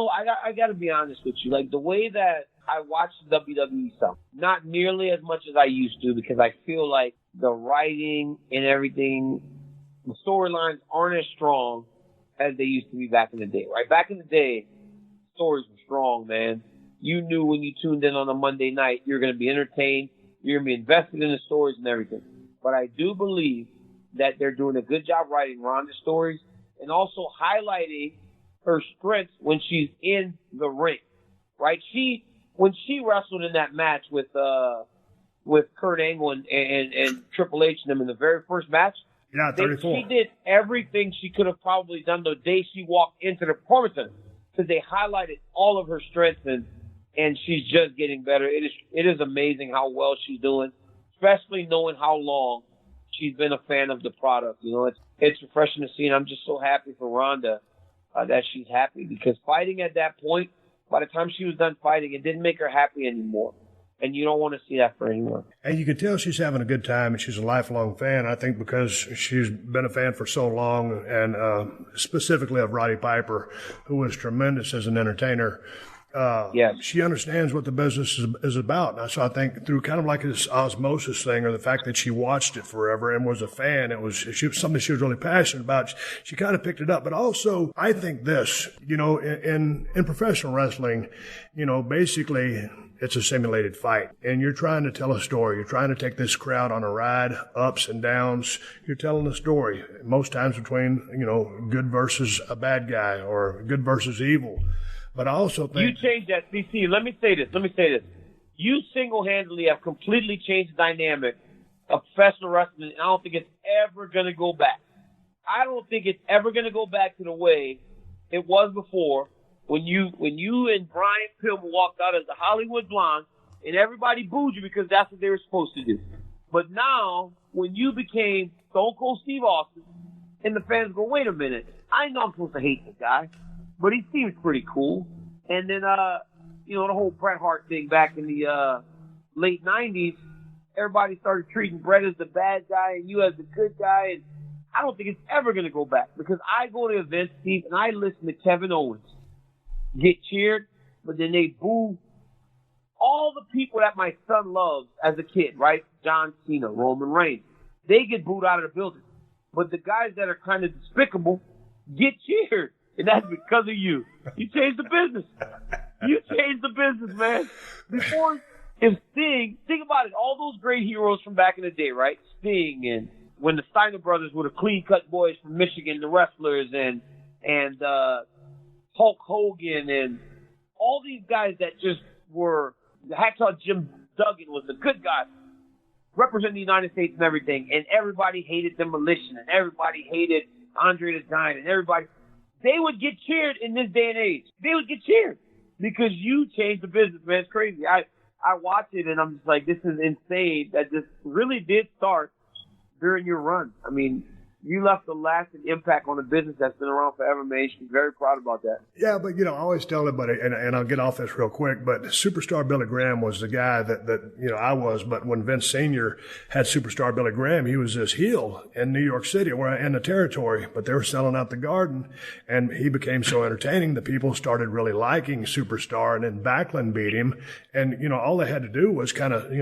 I got to be honest with you. Like, the way that I watch WWE stuff, not nearly as much as I used to, because I feel like the writing and everything, the storylines aren't as strong as they used to be back in the day, right? Back in the day, stories were strong, man. You knew when you tuned in on a Monday night, you're going to be entertained, you're going to be invested in the stories and everything. But I do believe that they're doing a good job writing Ronda's stories and also highlighting her strengths when she's in the ring, right? When she wrestled in that match with Kurt Angle and Triple H and them in the very first match, 34. She did everything she could have probably done the day she walked into the performance center, because they highlighted all of her strengths and she's just getting better. It is amazing how well she's doing, especially knowing how long she's been a fan of the product. You know, it's refreshing to see, and I'm just so happy for Ronda that she's happy, because fighting at that point, by the time she was done fighting, it didn't make her happy anymore. And you don't want to see that for anyone. And you can tell she's having a good time, and she's a lifelong fan, I think, because she's been a fan for so long, and specifically of Roddy Piper, who was tremendous as an entertainer. Yes. She understands what the business is about. And so I think through kind of like this osmosis thing, or the fact that she watched it forever and was a fan, it was something she was really passionate about. She kind of picked it up. But also, I think this, you know, in professional wrestling, you know, basically it's a simulated fight. And you're trying to tell a story. You're trying to take this crowd on a ride, ups and downs. You're telling a story, most times between, you know, good versus a bad guy or good versus evil. But I also think you changed that, CC. Let me say this. You single-handedly have completely changed the dynamic of professional wrestling, and I don't think it's ever going to go back. I don't think it's ever going to go back to the way it was before, when you and Brian Pillman walked out as the Hollywood Blondes, and everybody booed you because that's what they were supposed to do. But now, when you became Stone Cold Steve Austin, and the fans go, wait a minute, I know I'm supposed to hate this guy, but he seems pretty cool. And then, you know, the whole Bret Hart thing back in the late 90s, everybody started treating Bret as the bad guy and you as the good guy. And I don't think it's ever going to go back, because I go to events, Steve, and I listen to Kevin Owens get cheered, but then they boo all the people that my son loves as a kid, right? John Cena, Roman Reigns. They get booed out of the building. But the guys that are kind of despicable get cheered. And that's because of you. You changed the business. You changed the business, man. Before, if Sting, think about it, all those great heroes from back in the day, right? Sting and when the Steiner brothers were the clean-cut boys from Michigan, the wrestlers, and Hulk Hogan, and all these guys that just were, the Hacksaw Jim Duggan was a good guy, representing the United States and everything, and everybody hated Demolition, and everybody hated Andre the Giant, and everybody, they would get cheered in this day and age. They would get cheered because you changed the business, man. It's crazy. I watch it, and I'm just like, this is insane that this really did start during your run. I mean, you left a lasting impact on a business that's been around forever, man. You should be very proud about that. Yeah, but, I always tell everybody, and I'll get off this real quick, but Superstar Billy Graham was the guy that I was. But when Vince Sr. had Superstar Billy Graham, he was this heel in New York City or in the territory, but they were selling out the Garden, and he became so entertaining that people started really liking Superstar, and then Backlund beat him. And, all they had to do was kind of,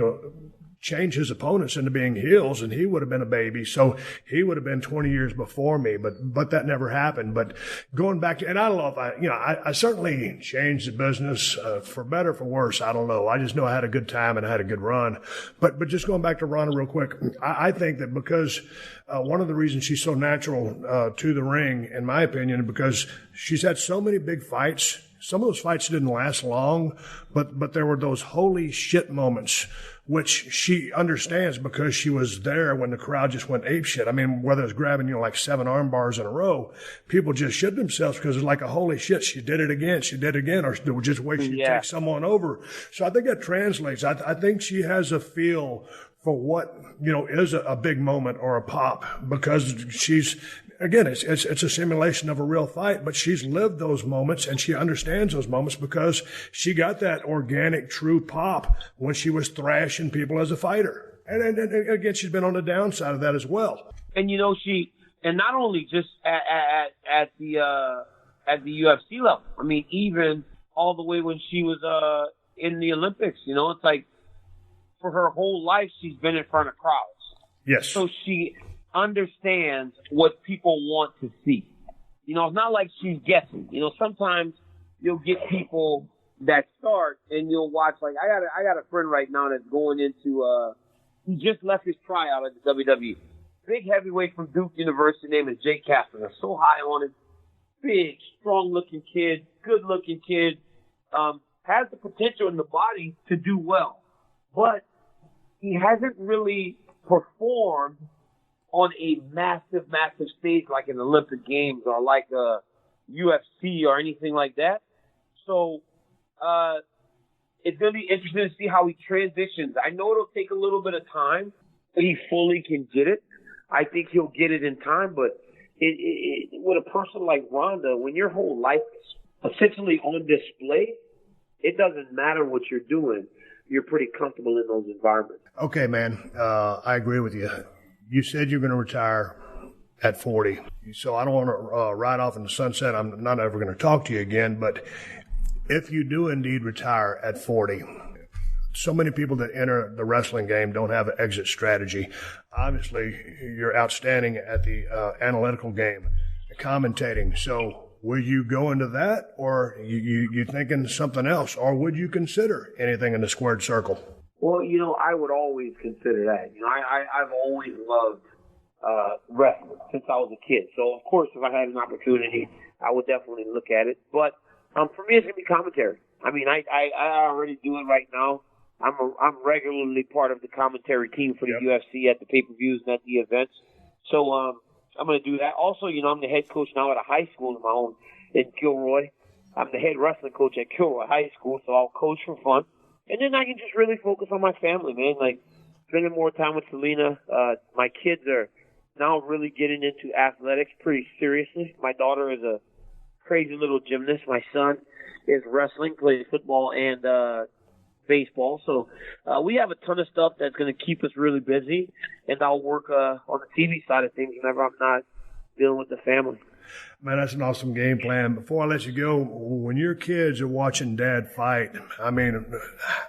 change his opponents into being heels, and he would have been a baby. So he would have been 20 years before me, but that never happened. But going back to, and I don't know if I certainly changed the business for better, for worse. I don't know. I just know I had a good time and I had a good run. But just going back to Ronda real quick, I think that because one of the reasons she's so natural to the ring, in my opinion, because she's had so many big fights. Some of those fights didn't last long, but there were those holy shit moments, which she understands because she was there when the crowd just went apeshit. I mean, whether it's grabbing, like 7 arm bars in a row, people just shit themselves because it's like a holy shit, she did it again, or they were just waiting to take someone over. So I think that translates. I think she has a feel for what, is a big moment or a pop, because she's, again, it's a simulation of a real fight, but she's lived those moments and she understands those moments because she got that organic, true pop when she was thrashing people as a fighter. And again, she's been on the downside of that as well. And and not only just at the UFC level. I mean, even all the way when she was in the Olympics. It's like for her whole life she's been in front of crowds. Yes. So she understands what people want to see. It's not like she's guessing. Sometimes you'll get people that start and you'll watch, like, I got a friend right now that's going into he just left his tryout at the WWE. Big heavyweight from Duke University, name is Jake Kaplan. I'm so high on him. Big, strong looking kid, good looking kid, has the potential in the body to do well. But he hasn't really performed on a massive, massive stage like an Olympic Games or like a UFC or anything like that. So it's going to be interesting to see how he transitions. I know it'll take a little bit of time, but he fully can get it. I think he'll get it in time, but with a person like Ronda, when your whole life is essentially on display, it doesn't matter what you're doing. You're pretty comfortable in those environments. Okay, man. I agree with you. You said you're going to retire at 40. So I don't want to ride off in the sunset. I'm not ever going to talk to you again. But if you do indeed retire at 40, so many people that enter the wrestling game don't have an exit strategy. Obviously, you're outstanding at the analytical game, commentating. So will you go into that, or you thinking something else, or would you consider anything in the squared circle? Well, I would always consider that. I've always loved wrestling since I was a kid. So, of course, if I had an opportunity, I would definitely look at it. But for me, it's going to be commentary. I mean, I already do it right now. I'm regularly part of the commentary team for the UFC at the pay-per-views and at the events. So I'm going to do that. Also, I'm the head coach now at a high school of my own in Kilroy. I'm the head wrestling coach at Kilroy High School, so I'll coach for fun. And then I can just really focus on my family, man. Like, spending more time with Selena. My kids are now really getting into athletics pretty seriously. My daughter is a crazy little gymnast. My son is wrestling, plays football and baseball. So we have a ton of stuff that's going to keep us really busy. And I'll work on the TV side of things whenever I'm not dealing with the family. Man, that's an awesome game plan. Before I let you go, when your kids are watching Dad fight, I mean,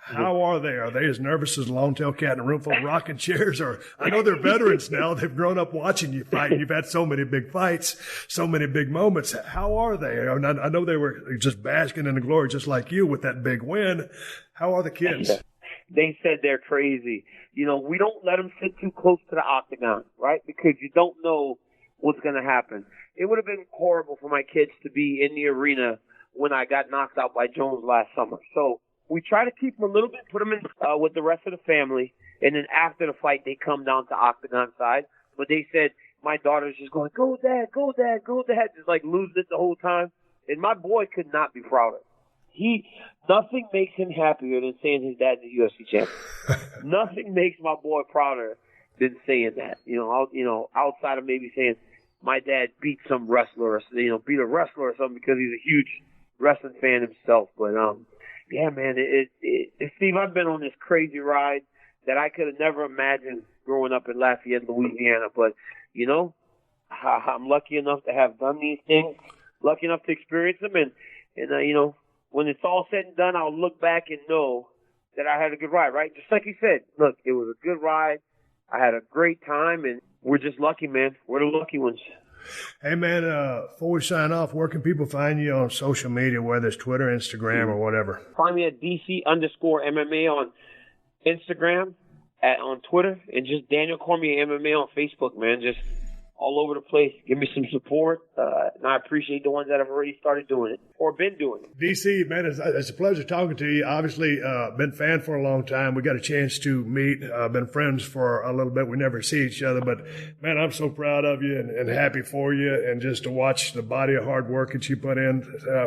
how are they? Are they as nervous as a long-tailed cat in a room full of rocking chairs? Or I know they're veterans now. They've grown up watching you fight. You've had so many big fights, so many big moments. How are they? I know they were just basking in the glory just like you with that big win. How are the kids? they said they're crazy. You know, we don't let them sit too close to the octagon, right? Because you don't know what's going to happen. It would have been horrible for my kids to be in the arena when I got knocked out by Jones last summer. So we try to keep them a little bit, put them in with the rest of the family, and then after the fight, they come down to octagon side. But they said my daughter's just going, go, Dad, go, Dad, go, Dad, just like losing it the whole time. And my boy could not be prouder. Nothing makes him happier than saying his dad's a UFC champion. Nothing makes my boy prouder than saying that. Outside of maybe saying my dad beat some wrestler, or beat a wrestler or something, because he's a huge wrestling fan himself. But yeah, man, Steve, I've been on this crazy ride that I could have never imagined growing up in Lafayette, Louisiana. But I'm lucky enough to have done these things, lucky enough to experience them, and when it's all said and done, I'll look back and know that I had a good ride, right? Just like you said, look, it was a good ride. I had a great time, and we're just lucky, man. We're the lucky ones. Hey, man, before we sign off, where can people find you on social media, whether it's Twitter, Instagram, or whatever? Find me at DC_MMA on Instagram, on Twitter, and just Daniel Cormier MMA on Facebook, man. Just all over the place. Give me some support, and I appreciate the ones that have already started doing it or been doing it. DC, man, it's a pleasure talking to you. Obviously, been a fan for a long time. We got a chance to meet, been friends for a little bit. We never see each other, but man, I'm so proud of you and happy for you, and just to watch the body of hard work that you put in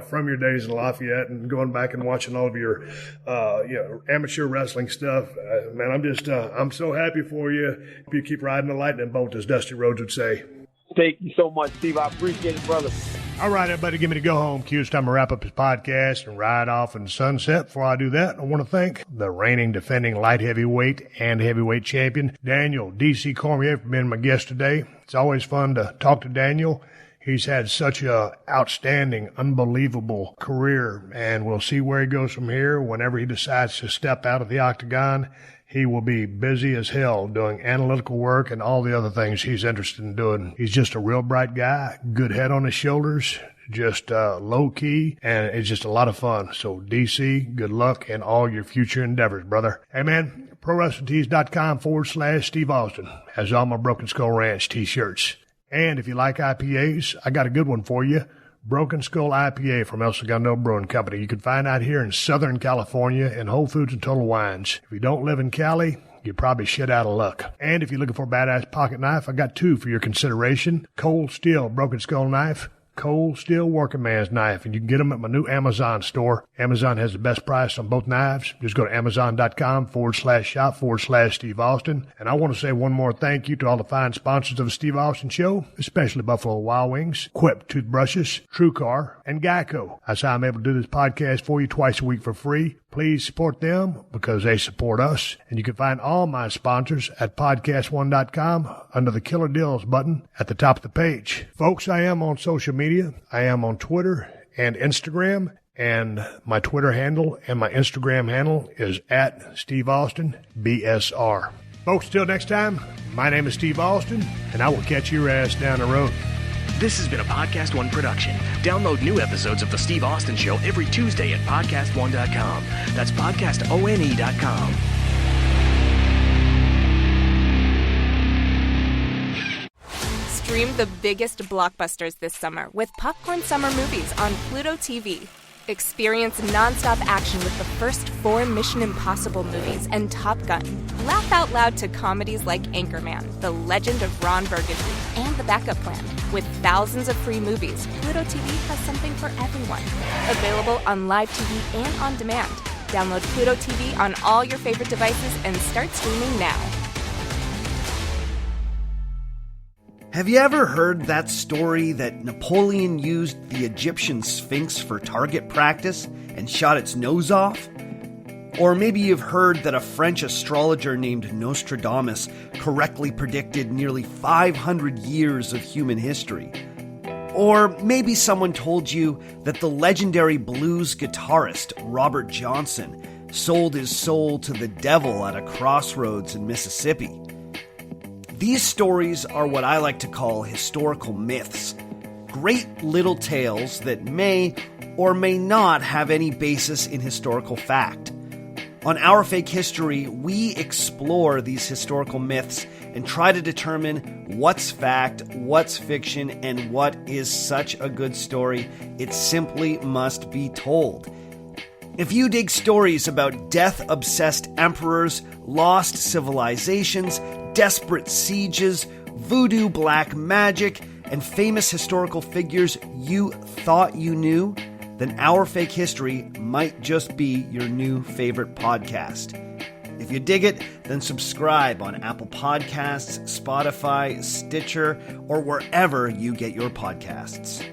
from your days in Lafayette and going back and watching all of your amateur wrestling stuff. Man, I'm so happy for you. You keep riding the lightning bolt, as Dusty Rhodes would say. Thank you so much, Steve. I appreciate it, brother. All right, everybody, give me the go home cue. It's time to wrap up this podcast and ride off in the sunset. Before I do that, I want to thank the reigning, defending light heavyweight and heavyweight champion, Daniel DC Cormier, for being my guest today. It's always fun to talk to Daniel. He's had such a outstanding, unbelievable career, and we'll see where he goes from here. Whenever he decides to step out of the octagon, he will be busy as hell doing analytical work and all the other things he's interested in doing. He's just a real bright guy, good head on his shoulders, just low key, and it's just a lot of fun. So DC, good luck in all your future endeavors, brother. Hey, man, ProWrestlingTees.com/Steve Austin has all my Broken Skull Ranch t-shirts. And if you like IPAs, I got a good one for you. Broken Skull IPA from El Segundo Brewing Company. You can find out here in Southern California in Whole Foods and Total Wines. If you don't live in Cali, you're probably shit out of luck. And if you're looking for a badass pocket knife, I got two for your consideration. Cold Steel Broken Skull Knife. Cold Steel Working Man's Knife, and you can get them at my new Amazon store. Amazon has the best price on both knives. Just go to Amazon.com/shop/Steve Austin. And I want to say one more thank you to all the fine sponsors of the Steve Austin Show, especially Buffalo Wild Wings, Quip Toothbrushes, TrueCar, and Geico. That's how I'm able to do this podcast for you twice a week for free. Please support them because they support us. And you can find all my sponsors at PodcastOne.com under the Killer Deals button at the top of the page. Folks, I am on social media. I am on Twitter and Instagram. And my Twitter handle and my Instagram handle is at Steve Austin, BSR. Folks, till next time, my name is Steve Austin, and I will catch your ass down the road. This has been a PodcastOne production. Download new episodes of The Steve Austin Show every Tuesday at PodcastOne.com. That's PodcastOne.com. Stream the biggest blockbusters this summer with Popcorn Summer Movies on Pluto TV. Experience nonstop action with the first 4 Mission Impossible movies and Top Gun. Laugh out loud to comedies like Anchorman, The Legend of Ron Burgundy, and The Backup Plan. With thousands of free movies, Pluto TV has something for everyone. Available on live TV and on demand. Download Pluto TV on all your favorite devices and start streaming now. Have you ever heard that story that Napoleon used the Egyptian Sphinx for target practice and shot its nose off? Or maybe you've heard that a French astrologer named Nostradamus correctly predicted nearly 500 years of human history. Or maybe someone told you that the legendary blues guitarist Robert Johnson sold his soul to the devil at a crossroads in Mississippi. These stories are what I like to call historical myths. Great little tales that may or may not have any basis in historical fact. On Our Fake History, we explore these historical myths and try to determine what's fact, what's fiction, and what is such a good story it simply must be told. If you dig stories about death-obsessed emperors, lost civilizations, desperate sieges, voodoo black magic, and famous historical figures you thought you knew, then Our Fake History might just be your new favorite podcast. If you dig it, then subscribe on Apple Podcasts, Spotify, Stitcher, or wherever you get your podcasts.